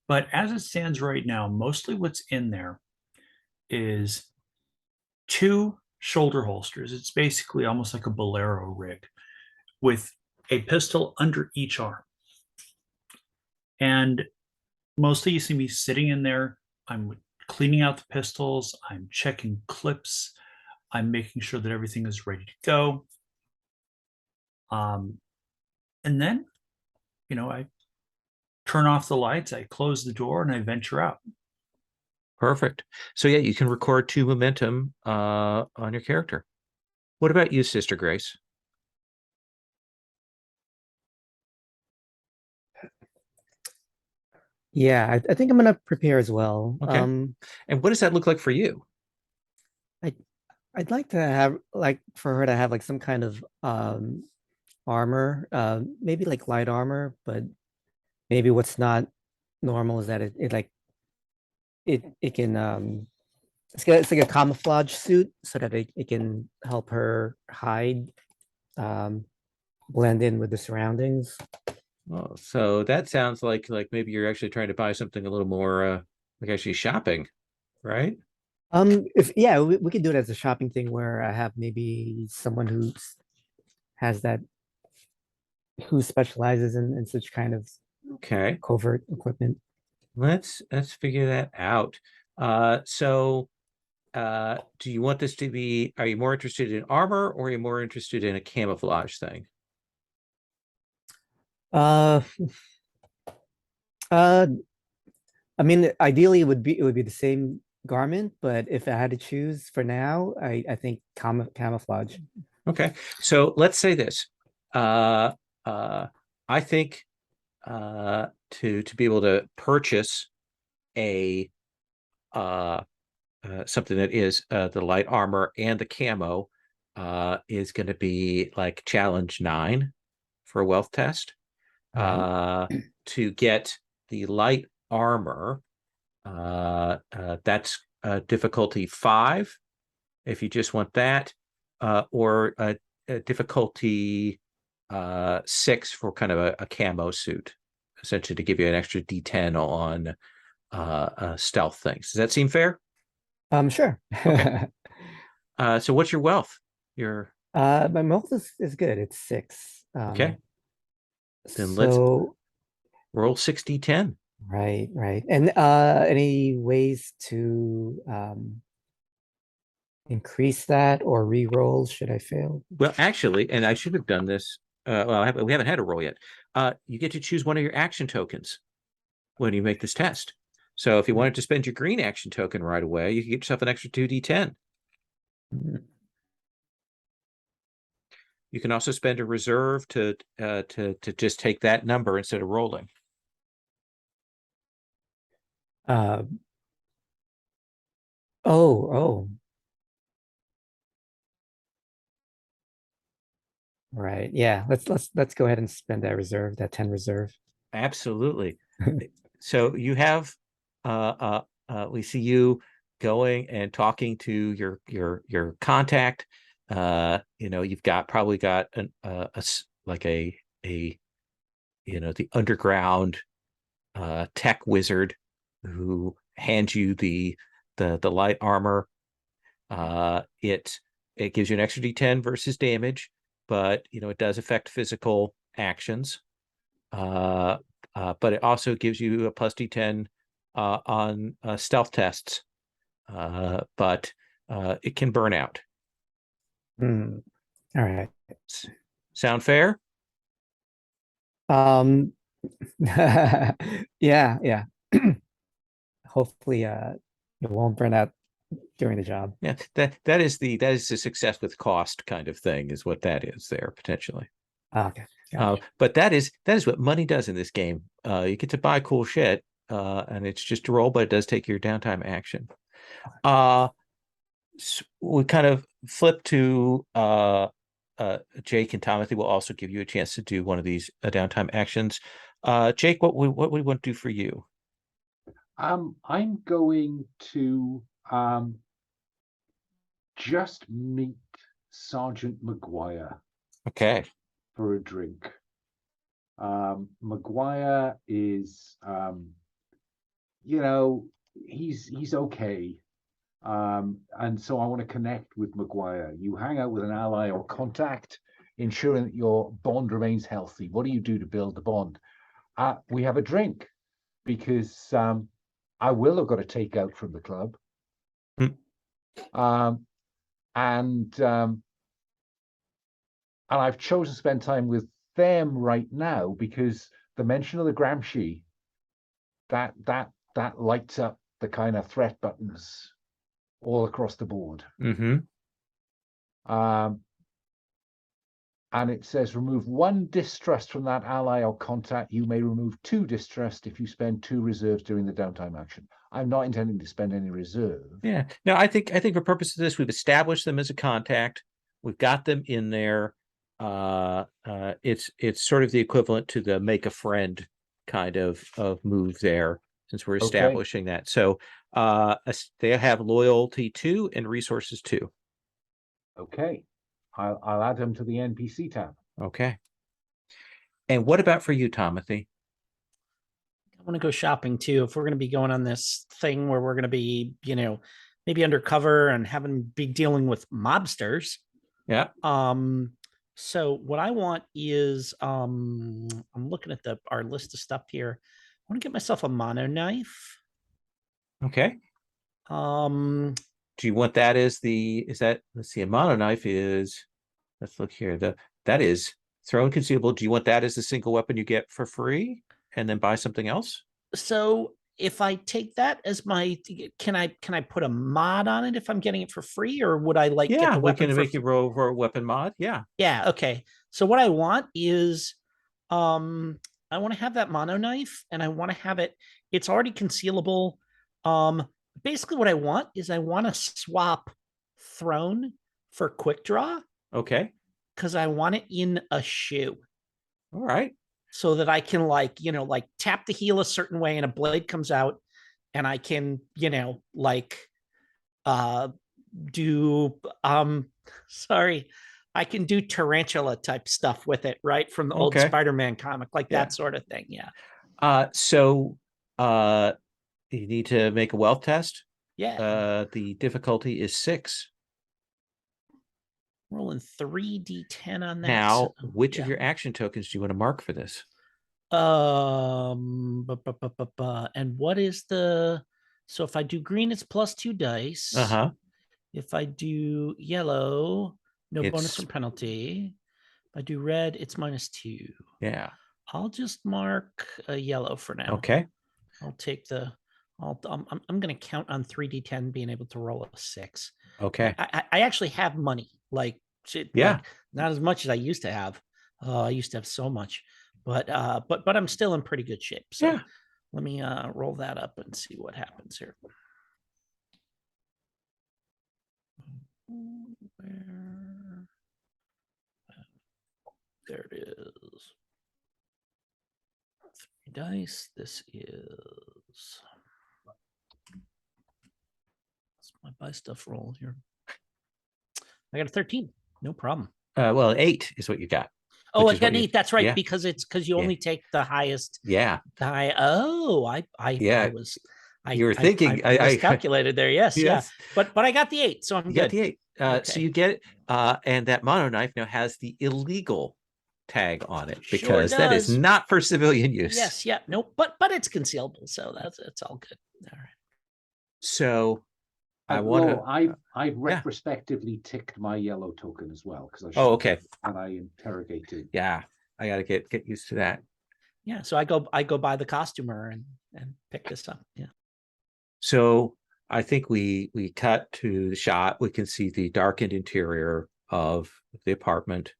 but as it stands right now, mostly what's in there is 2 shoulder holsters. It's basically almost like a bolero rig with a pistol under each arm. And Mostly you see me sitting in there. I'm cleaning out the pistols. I'm checking clips. I'm making sure that everything is ready to go. And then, I turn off the lights, I close the door, and I venture out. Perfect. So yeah, you can record 2 momentum on your character. What about you, Sister Grace? Yeah, I think I'm gonna prepare as well. Okay. And what does that look like for you? I'd like to have like for her to have like some kind of armor, maybe like light armor, but maybe what's not normal is that it like it can it's like a camouflage suit so that it can help her hide, um blend in with the surroundings. Oh, so that sounds like maybe you're actually trying to buy something a little more like actually shopping, right? If yeah, we could do it as a shopping thing where I have maybe someone has that who specializes in such kind of Okay. covert equipment. Let's figure that out. So do you want this to be, are you more interested in armor or are you more interested in a camouflage thing? Uh, uh, I mean, ideally it would be the same garment, but if I had to choose for now, I think camouflage. Okay. So let's say this. I think to be able to purchase a something that is the light armor and the camo is going to be like challenge 9 for a wealth test. To get the light armor, that's difficulty 5 if you just want that, or a difficulty 6 for kind of a camo suit, essentially to give you an extra D10 on stealth things. Does that seem fair? Sure. Okay. So what's your wealth? Your My wealth is good. It's 6. okay. Then let's So roll 6d10. right. And any ways to increase that or re-roll should I fail? Well, actually, and I should have done this. Well, we haven't had a roll yet. You get to choose one of your action tokens when you make this test. So if you wanted to spend your green action token right away, you can get yourself an extra 2d10. You can also spend a reserve to just take that number instead of rolling. Uh, oh. Right. Yeah. Let's go ahead and spend that reserve, that 10 reserve. Absolutely. So you have we see you going and talking to your contact. You've probably got the underground tech wizard who hands you the light armor. It gives you an extra D10 versus damage, but it does affect physical actions. But it also gives you a plus D10 on stealth tests. But it can burn out. All right. Sound fair? Yeah. Hopefully it won't burn out during the job. Yeah, that is the success with cost kind of thing is what that is there potentially. Okay. But that is what money does in this game. You get to buy cool shit, and it's just a roll, but it does take your downtime action. We kind of flip to Jake and Timothy will also give you a chance to do one of these downtime actions. Jake, what we want to do for you? I'm going to just meet Sergeant McGuire. Okay. For a drink. McGuire is, he's okay. And so I want to connect with McGuire. You hang out with an ally or contact, ensuring that your bond remains healthy. What do you do to build the bond? We have a drink because I will have got a takeout from the club. And I've chosen to spend time with them right now because the mention of the Gramsci, that lights up the kind of threat buttons all across the board. And it says remove 1 distrust from that ally or contact. You may remove 2 distrust if you spend 2 reserves during the downtime action. I'm not intending to spend any reserve. Yeah. No, I think for purposes of this, we've established them as a contact. We've got them in there. It's sort of the equivalent to the make a friend kind of move there, since we're establishing that. So they have loyalty 2 and resources 2. Okay. I'll add them to the NPC tab. Okay. And what about for you, Timothy? I want to go shopping too. If we're going to be going on this thing where we're going to be, maybe undercover and be dealing with mobsters. Yeah. So what I want is, I'm looking at our list of stuff here. I want to get myself a mono knife. Okay. Do you want that as let's see, a mono knife is, let's look here. That is thrown concealable. Do you want that as the single weapon you get for free and then buy something else? So if I take that as can I put a mod on it if I'm getting it for free, or would I get the weapon? We can make you roll for a weapon mod. Yeah. Yeah. Okay. So what I want is, I want to have that mono knife, and I want to have it. It's already concealable. Basically what I want is I want to swap thrown for quick draw. Okay. Because I want it in a shoe. All right. So that I can tap the heel a certain way and a blade comes out, and I can, do, I can do tarantula type stuff with it, right? From the old Spider-Man comic, that sort of thing. Yeah. So you need to make a wealth test. Yeah. The difficulty is 6. Rolling 3d10 on that. Now, which of your action tokens do you want to mark for this? And what is so if I do green, it's +2 dice. If I do yellow, no bonus from penalty. If I do red, it's -2. Yeah. I'll just mark a yellow for now. Okay. I'll take I'm going to count on 3d10 being able to roll a 6. Okay. I actually have money, not as much as I used to have. I used to have so much, but I'm still in pretty good shape. So let me roll that up and see what happens here. There it is. 3 dice. This is. What's my buy stuff roll here? I got a 13. No problem. Well, 8 is what you got. Oh, I got 8. That's right, because you only take the highest. Yeah. You were thinking. I calculated there. Yes. Yeah. But I got the 8, so I'm good. Got the 8. So you get and that mono knife now has the illegal tag on it because that is not for civilian use. Yes. Yeah. No. But it's concealable, so it's all good. All right. So I want to. I've retrospectively ticked my yellow token as well because and I interrogated. Yeah, I got to get used to that. Yeah, so I go buy the costumer and pick this up. Yeah. So I think we cut to the shot. We can see the darkened interior of the apartment,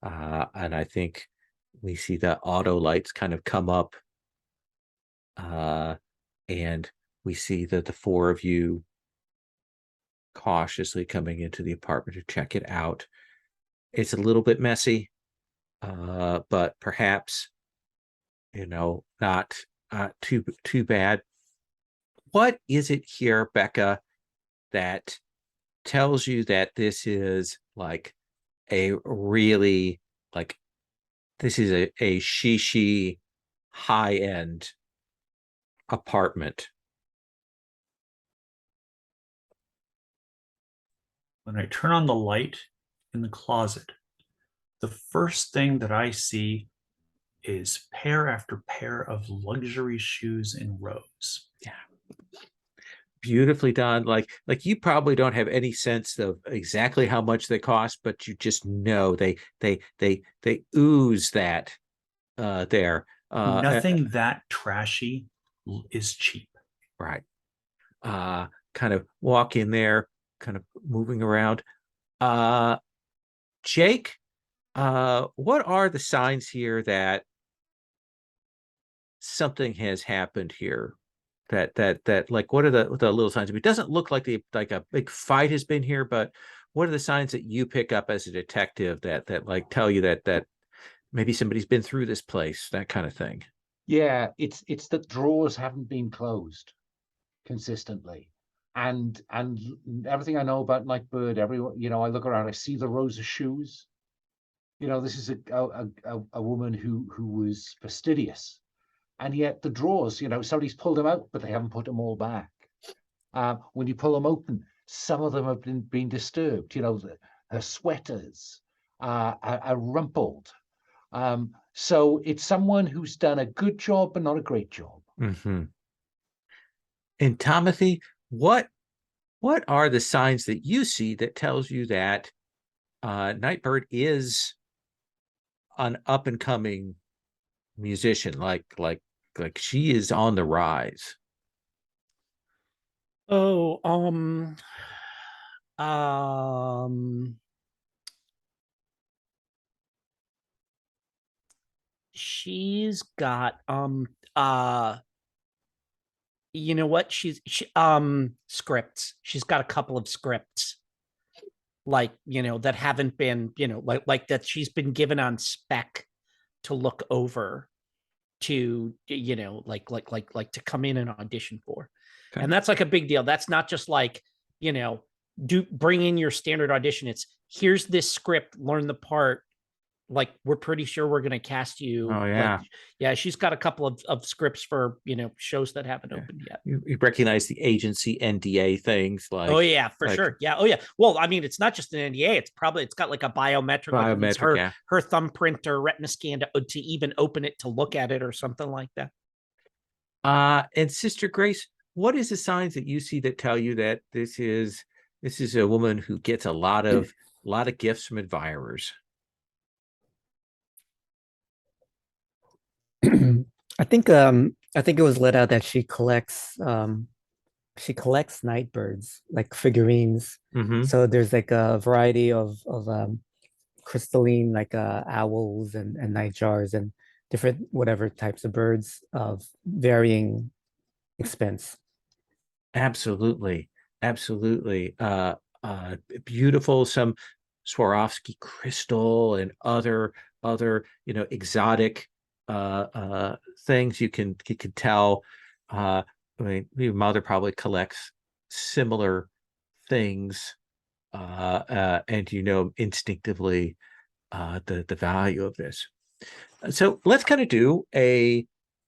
and I think we see the auto lights kind of come up, and we see that the 4 of you cautiously coming into the apartment to check it out. It's a little bit messy, but perhaps not too bad. What is it here, Becca, that tells you that this is like a really this is a shishi high-end apartment? When I turn on the light in the closet, the first thing that I see is pair after pair of luxury shoes in rows. Beautifully done. Like you probably don't have any sense of exactly how much they cost, but you just know they ooze that there. Nothing that trashy is cheap. Right. Kind of walk in there, kind of moving around. Jake, what are the signs here that something has happened here? That like, what are the little signs? It doesn't look like a big fight has been here, but what are the signs that you pick up as a detective that like tell you that maybe somebody's been through this place, that kind of thing? Yeah, it's that drawers haven't been closed consistently, and everything I know about Nightbird, everyone, I look around, I see the rows of shoes. This is a woman who was fastidious, and yet the drawers, somebody's pulled them out, but they haven't put them all back. When you pull them open, some of them have been disturbed. Her sweaters are rumpled. So it's someone who's done a good job, but not a great job. Mm-hmm. And Timothy, what are the signs that you see that tells you that Nightbird is an up and coming musician, like she is on the rise? Oh, um, she's got you know what? Scripts. She's got a couple of scripts, like, that haven't been, like that she's been given on spec to look over, to, to come in and audition for. Okay. And that's like a big deal. That's not just like, bring in your standard audition. It's, here's this script, learn the part. Like, we're pretty sure we're going to cast you. Oh, yeah. Like, yeah, she's got a couple of scripts for, shows that haven't opened yet. You recognize the agency NDA things, like, oh yeah, for sure. Yeah. Oh yeah. Well, I mean, it's not just an NDA. It's got like a biometric, like it's her thumbprint or retina scan to even open it, to look at it, or something like that. And Sister Grace, what is the signs that you see that tell you that this is a woman who gets a lot of gifts from admirers? I think it was let out that she collects nightbirds, like figurines. Mm-hmm. So there's like a variety of crystalline, like owls and nightjars and different whatever types of birds of varying expense. Absolutely. Beautiful, some Swarovski crystal and other exotic things. You can tell. I mean, your mother probably collects similar things, and instinctively the value of this. So let's kind of do a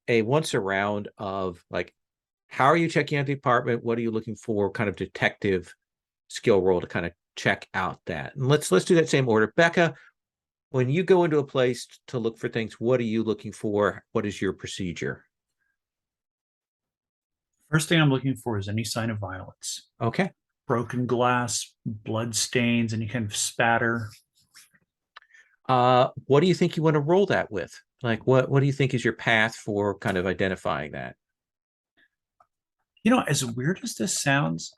once around of, like, how are you checking out the apartment? What are you looking for? Kind of detective skill roll to kind of check out that. And let's do that same order. Becca, when you go into a place to look for things, what are you looking for? What is your procedure? First thing I'm looking for is any sign of violence. Okay. Broken glass, blood stains, any kind of spatter. What do you think you want to roll that with? Like, what do you think is your path for kind of identifying that? As weird as this sounds,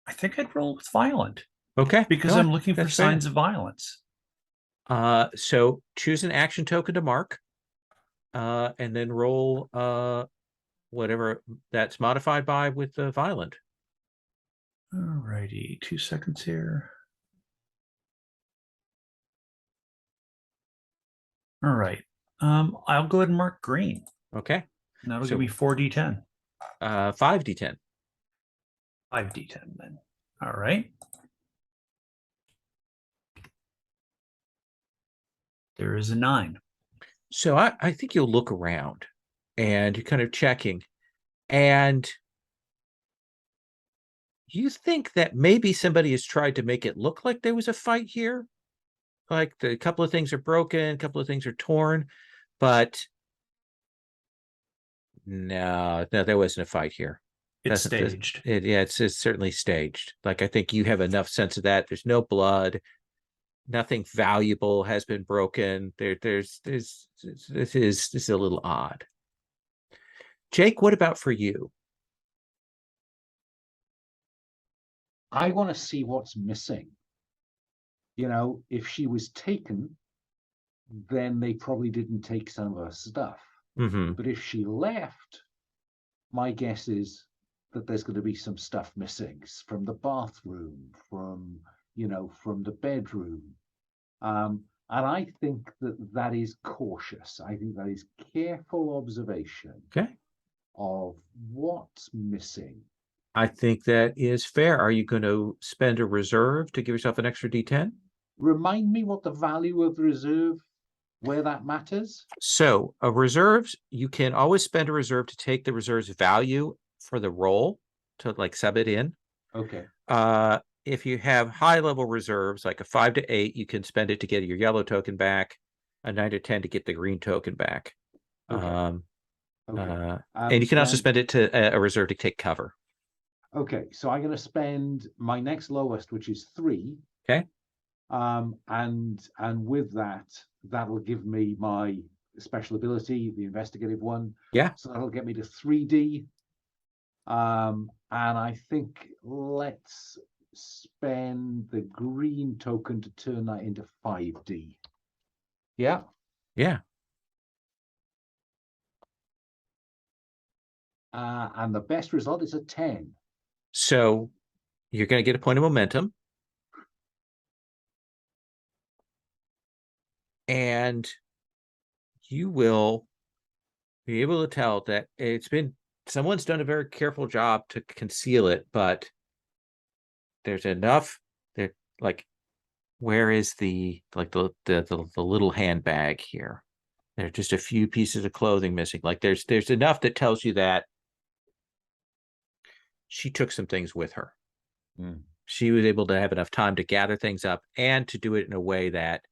I think I'd roll with violent. Okay. Because I'm looking for signs of violence. So choose an action token to mark, and then roll whatever that's modified by with the violent. All righty, 2 seconds here. All right. I'll go ahead and mark green. Okay. And that'll give me 4d10. 5d10. 5d10 then. All right. There is a 9. So I think you'll look around and you're kind of checking, and you think that maybe somebody has tried to make it look like there was a fight here, like a couple of things are broken, a couple of things are torn, but no, there wasn't a fight here. It's Doesn't- staged. yeah, it's certainly staged. Like I think you have enough sense of that. There's no blood. Nothing valuable has been broken. This is a little odd. Jake, what about for you? I want to see what's missing. You know, if she was taken, then they probably didn't take some of her stuff. Mm-hmm. But if she left, my guess is that there's going to be some stuff missing from the bathroom, from, you know, from the bedroom. And I think that that is cautious. I think that is careful observation Okay. of what's missing. I think that is fair. Are you going to spend a reserve to give yourself an extra D10? Remind me what the value of the reserve, where that matters. So a reserves, you can always spend a reserve to take the reserve's value for the roll to like sub it in. Okay. If you have high level reserves, like a 5 to 8, you can spend it to get your yellow token back, a 9 to 10 to get the green token back. Okay. And you can also spend it to a reserve to take cover. Okay, so I'm going to spend my next lowest, which is 3. Okay. And with that, that'll give me my special ability, the investigative one. Yeah. So that'll get me to 3D. And I think let's spend the green token to turn that into 5D. Yeah. Yeah. And the best result is a 10. So you're going to get a point of momentum. And you will be able to tell that someone's done a very careful job to conceal it, but there's enough that, like, where is the little handbag here? There are just a few pieces of clothing missing. Like there's enough that tells you that she took some things with her. She was able to have enough time to gather things up and to do it in a way that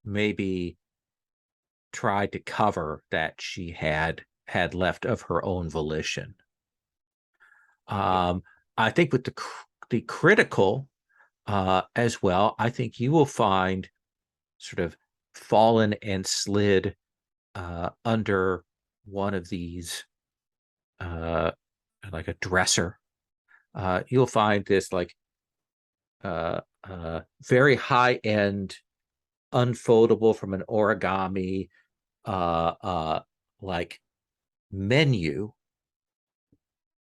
maybe tried to cover that she had left of her own volition. I think with the critical as well, I think you will find sort of fallen and slid under one of these, like a dresser. You'll find this like very high end, unfoldable from an origami like menu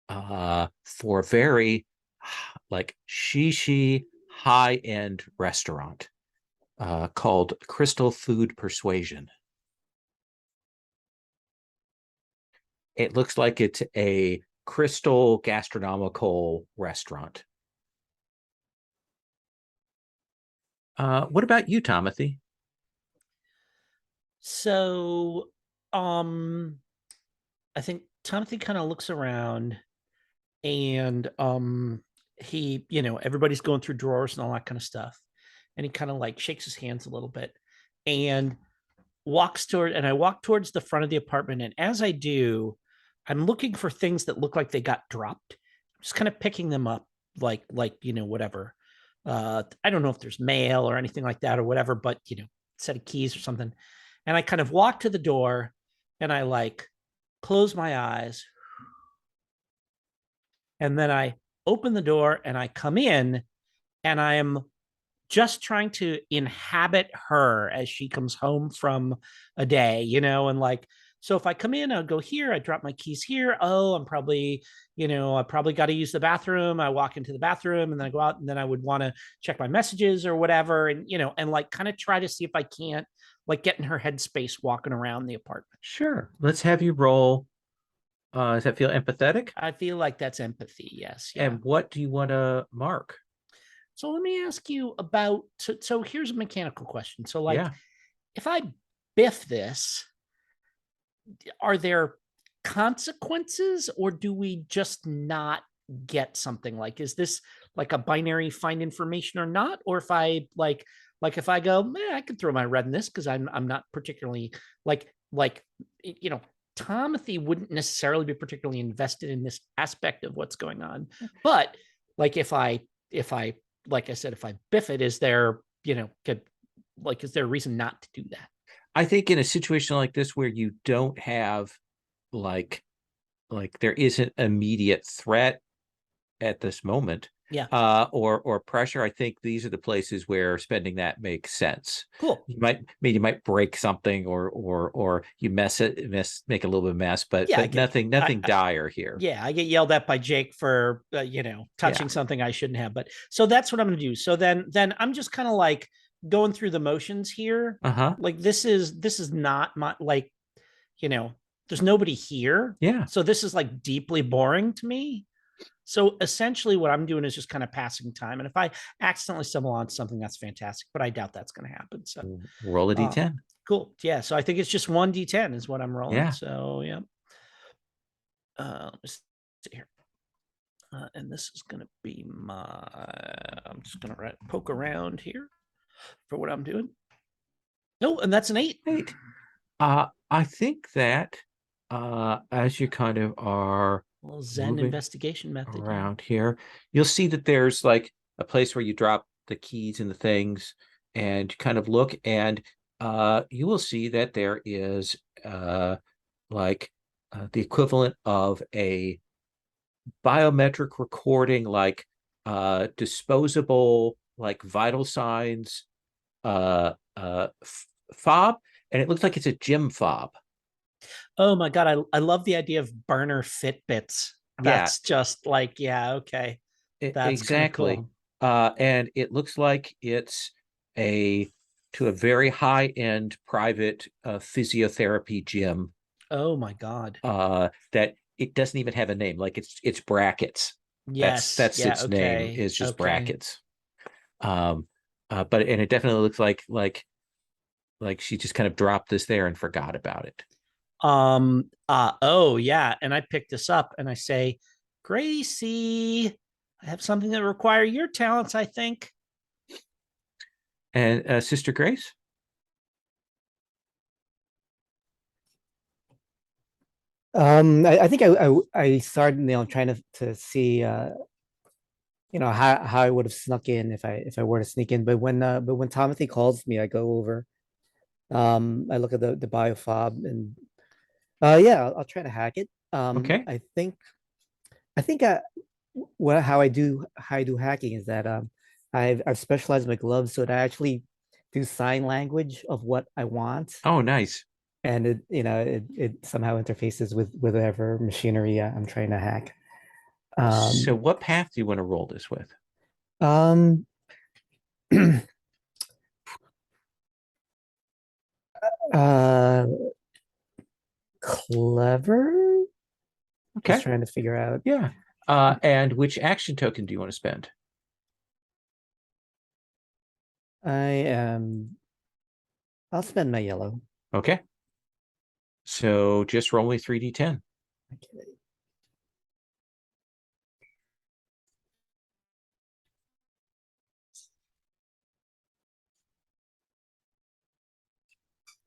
for very like shishi high end restaurant called Crystal Food Persuasion. It looks like it's a crystal gastronomical restaurant. What about you, Timothy? So, I think Timothy kind of looks around and he, everybody's going through drawers and all that kind of stuff. And he kind of like shakes his hands a little bit and I walk towards the front of the apartment. And as I do, I'm looking for things that look like they got dropped. I'm just kind of picking them up, like whatever. I don't know if there's mail or anything like that or whatever, but set of keys or something. And I kind of walk to the door and I like close my eyes. And then I open the door and I come in and I am just trying to inhabit her as she comes home from a day, and like, so if I come in, I'll go here, I drop my keys here. Oh, I'm probably, I probably got to use the bathroom. I walk into the bathroom and then I go out and then I would want to check my messages or whatever. And, and like kind of try to see if I can't like get in her headspace walking around the apartment. Sure. Let's have you roll. Does that feel empathetic? I feel like that's empathy. Yes. Yeah. And what do you want to mark? So let me ask you about, so here's a mechanical question. So like, if I biff this, are there consequences or do we just not get something? Like, is this like a binary find information or not? Or if I like Like if I go, man, I could throw my red in this because I'm not particularly like Timothy wouldn't necessarily be particularly invested in this aspect of what's going on. But like if I like I said, if I biff it, is there is there a reason not to do that? I think in a situation like this where you don't have like there isn't immediate threat at this moment, or pressure, I think these are the places where spending that makes sense. Cool. You might break something or you make a little bit of mess, but nothing dire here. Yeah, I get yelled at by Jake for touching something I shouldn't have. But so that's what I'm gonna do. So then I'm just kind of like going through the motions here. Like this is not my there's nobody here. Yeah. So this is like deeply boring to me. So essentially what I'm doing is just kind of passing time. And if I accidentally stumble on something, that's fantastic, but I doubt that's going to happen. So roll a D10. Cool. Yeah. So I think it's just 1d10 is what I'm rolling. Yeah. So yeah. Let's see here. And this is going to be I'm just going to poke around here for what I'm doing. No, and that's an 8. 8. I think that as you kind of are a little Zen investigation method around here, you'll see that there's like a place where you drop the keys and the things and kind of look, and you will see that there is the equivalent of a biometric recording, like disposable, like vital signs fob, and it looks like it's a gym fob. Oh my God. I love the idea of burner Fitbits. That's just like, yeah, okay. That's exactly. Cool. And it looks like it's to a very high-end private physiotherapy gym. Oh my God. That it doesn't even have a name. Like it's brackets. Yes. That's its name, is just brackets. But it definitely looks like she just kind of dropped this there and forgot about it. Oh yeah. And I pick this up and I say, Gracie, I have something that require your talents, I think. And Sister Grace? I think I started trying to see how I would have snuck in if I were to sneak in. But when Timothy calls me, I go over. I look at the biofob and I'll try to hack it. Okay. I think how I do hacking is that I've specialized my gloves so that I actually do sign language of what I want. Oh, nice. And it somehow interfaces with whatever machinery I'm trying to hack. So what path do you want to roll this with? Clever. Okay. Just trying to figure out. Yeah. And which action token do you want to spend? I'll spend my yellow. Okay. So just roll me 3d10. Okay.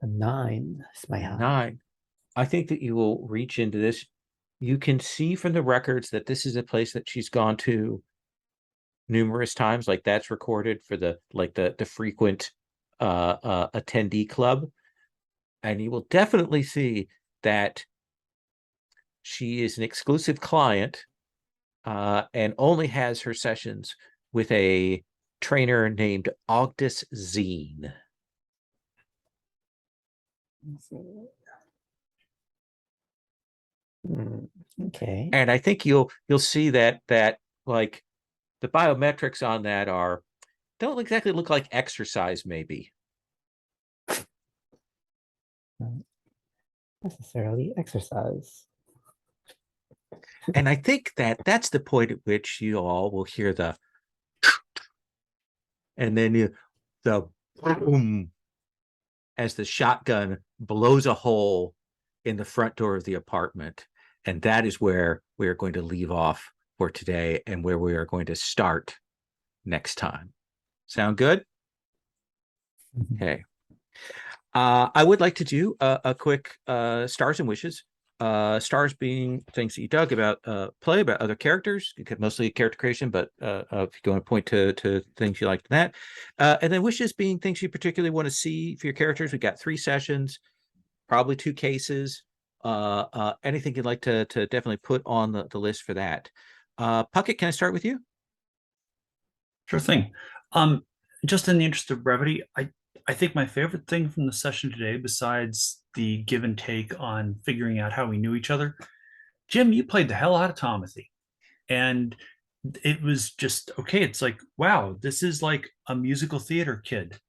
A 9 is my high. 9. I think that you will reach into this. You can see from the records that this is a place that she's gone to numerous times. Like that's recorded for the frequent attendee club. And you will definitely see that she is an exclusive client and only has her sessions with a trainer named Ogdus Zine. Okay. And I think you'll see that like the biometrics on that don't exactly look like exercise, maybe. Not necessarily exercise. And I think that's the point at which you all will hear the and then the boom as the shotgun blows a hole in the front door of the apartment. And that is where we are going to leave off for today and where we are going to start next time. Sound good? Okay. I would like to do a quick stars and wishes. Stars being things that you dug about play, about other characters, mostly character creation, but if you want to point to things you liked in that. And then wishes being things you particularly want to see for your characters. We got 3 sessions, probably 2 cases. Anything you'd like to definitely put on the list for that. Puckett, can I start with you? Sure thing. Just in the interest of brevity, I think my favorite thing from the session today, besides the give and take on figuring out how we knew each other, Jim, you played the hell out of Tomothy. And it was just, okay, it's like, wow, this is like a musical theater kid.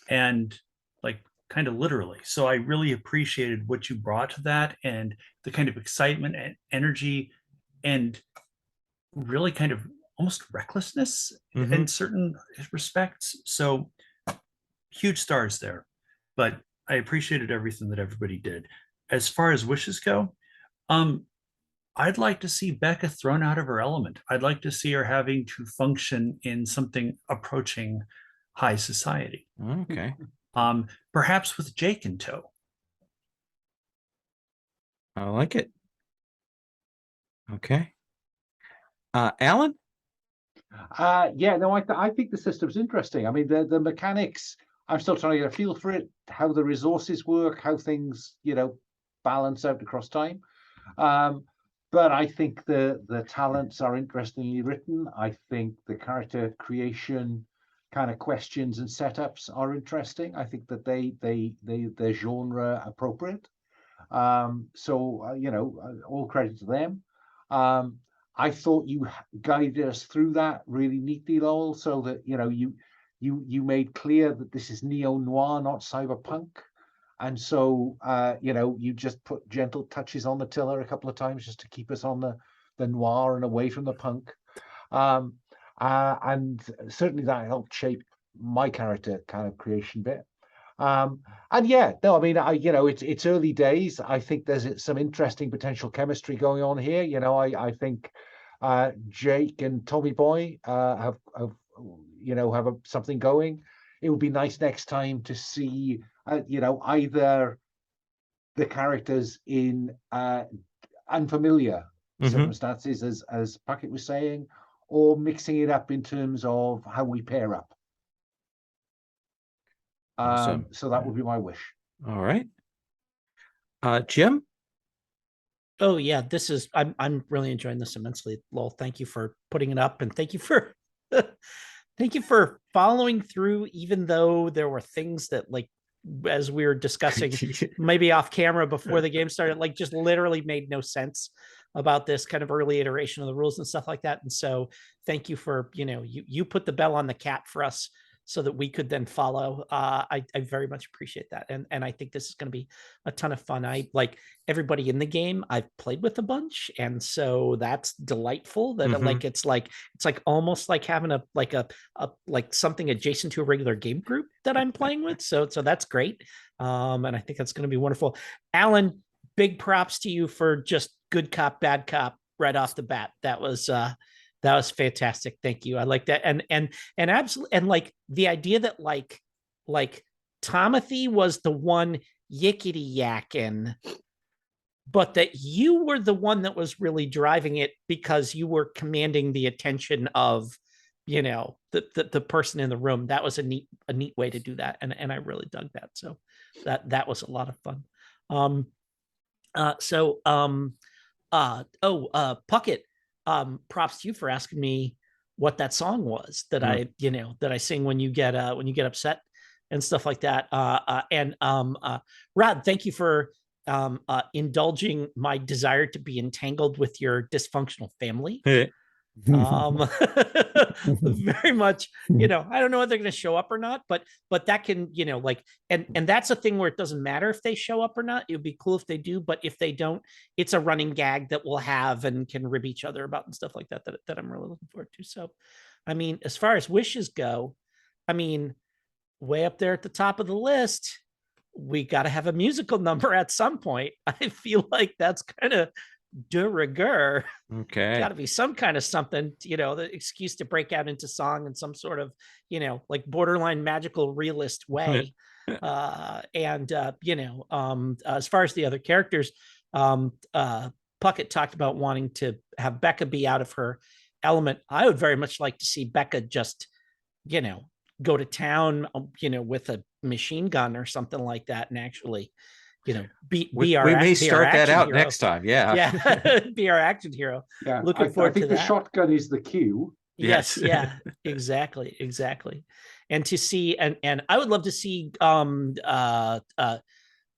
And like kind of literally. So I really appreciated what you brought to that and the kind of excitement and energy and really kind of almost recklessness in certain respects. So huge stars there, but I appreciated everything that everybody did. As far as wishes go, I'd like to see Becca thrown out of her element. I'd like to see her having to function in something approaching high society. Okay. Perhaps with Jake in tow. I like it. Okay. Alan? Yeah, no, I think the system's interesting. I mean, the mechanics, I'm still trying to get a feel for it, how the resources work, how things, balance out across time. But I think the talents are interestingly written. I think the character creation kind of questions and setups are interesting. I think that they're genre appropriate. All credit to them. I thought you guided us through that really neatly, Lowell, so that you made clear that this is neo-noir, not cyberpunk. And so you just put gentle touches on the tiller a couple of times just to keep us on the noir and away from the punk. And certainly that helped shape my character kind of creation bit. And yeah, no, I mean, it's early days. I think there's some interesting potential chemistry going on here. I think Jake and Tommy Boy have something going. It would be nice next time to see either the characters in unfamiliar circumstances, as Puckett was saying, or mixing it up in terms of how we pair up. Awesome. So that would be my wish. All right. Jim? Oh yeah, I'm really enjoying this immensely, Lowell. Thank you for putting it up, and thank you for thank you for following through, even though there were things that, like, as we were discussing maybe off camera before the game started, like just literally made no sense about this kind of early iteration of the rules and stuff like that. And so thank you for, you put the bell on the cat for us so that we could then follow. I very much appreciate that. And I think this is going to be a ton of fun. I like everybody in the game I've played with a bunch. And so that's delightful that it's like almost like having a something adjacent to a regular game group that I'm playing with. So that's great. And I think that's going to be wonderful. Alan, big props to you for just good cop, bad cop right off the bat. That was fantastic. Thank you. I like that. And absolutely. And like the idea that like Tomothy was the one yickety yakking, but that you were the one that was really driving it because you were commanding the attention of, the person in the room. That was a neat way to do that. And I really dug that. So that was a lot of fun. Puckett, props to you for asking me what that song was that I sing when you get upset and stuff like that. Rod, thank you for indulging my desire to be entangled with your dysfunctional family. Very much, I don't know if they're going to show up or not, but that can, and that's a thing where it doesn't matter if they show up or not. It would be cool if they do, but if they don't, it's a running gag that we'll have and can rib each other about and stuff like that I'm really looking forward to. So, I mean, as far as wishes go, I mean, way up there at the top of the list, we got to have a musical number at some point. I feel like that's kind of de rigueur. Okay. Got to be some kind of something, the excuse to break out into song in some sort of, like borderline magical realist way. As far as the other characters, Puckett talked about wanting to have Becca be out of her element. I would very much like to see Becca just, go to town, with a machine gun or something like that, and actually, We may start that out hero. next time. Yeah. Yeah, be our action hero. Yeah, Looking I forward think to the that. shotgun is the cue. Yes, Yes. yeah, exactly. And to see, and I would love to see a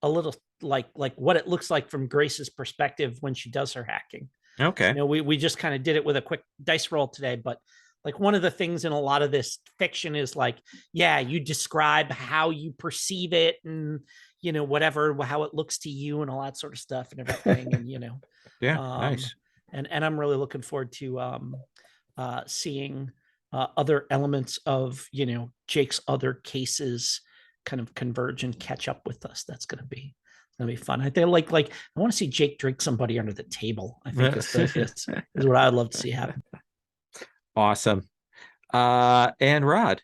little like what it looks like from Grace's perspective when she does her hacking. Okay. We just kind of did it with a quick dice roll today, but like one of the things in a lot of this fiction is like, yeah, you describe how you perceive it and whatever, how it looks to you and all that sort of stuff and everything. And Yeah. Nice. And I'm really looking forward to seeing other elements of Jake's other cases kind of converge and catch up with us. That's gonna be fun. I think like I want to see Jake drink somebody under the table. I think is what I'd love to see happen. Awesome. And Rod.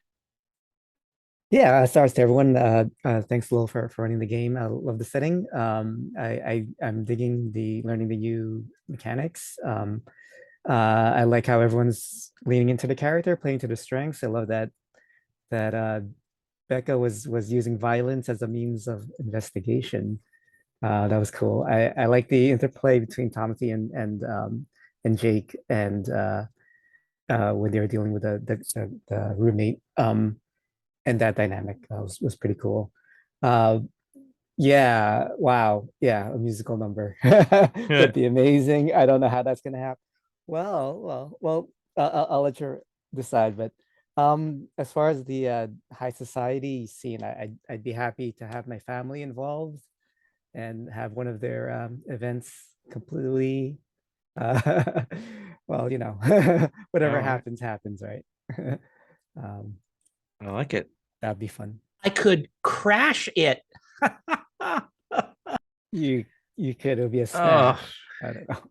Yeah, stars to everyone. Thanks, Lil, for running the game. I love the setting. I'm digging learning the new mechanics. I like how everyone's leaning into the character, playing to the strengths. I love that Becca was using violence as a means of investigation. That was cool. I like the interplay between Timothy and Jake and when they were dealing with the roommate. And that dynamic was pretty cool. Yeah, wow. Yeah, a musical number would be amazing. I don't know how that's gonna happen. Well, I'll let you decide. But as far as the high society scene, I'd be happy to have my family involved and have one of their events completely. Well, whatever happens, right? I like it. That'd be fun. I could crash it. You could. It would be a smash. I don't know.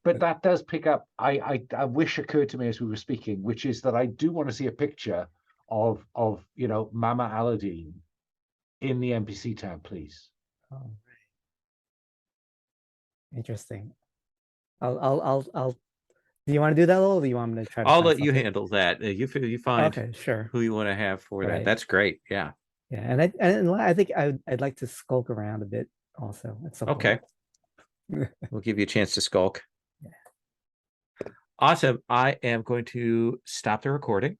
But that does pick up. I wish occurred to me as we were speaking, which is that I do want to see a picture of Mama Aladin in the NPC tab, please. Oh, interesting. I'll. Do you want to do that, or do you want me to try to? I'll find let you something? handle that. You find Okay, sure. who you want to have for that. Right. That's great. Yeah. Yeah, and I think I'd like to skulk around a bit also at some Okay. point. We'll give you a chance to skulk. Yeah. Awesome. I am going to stop the recording.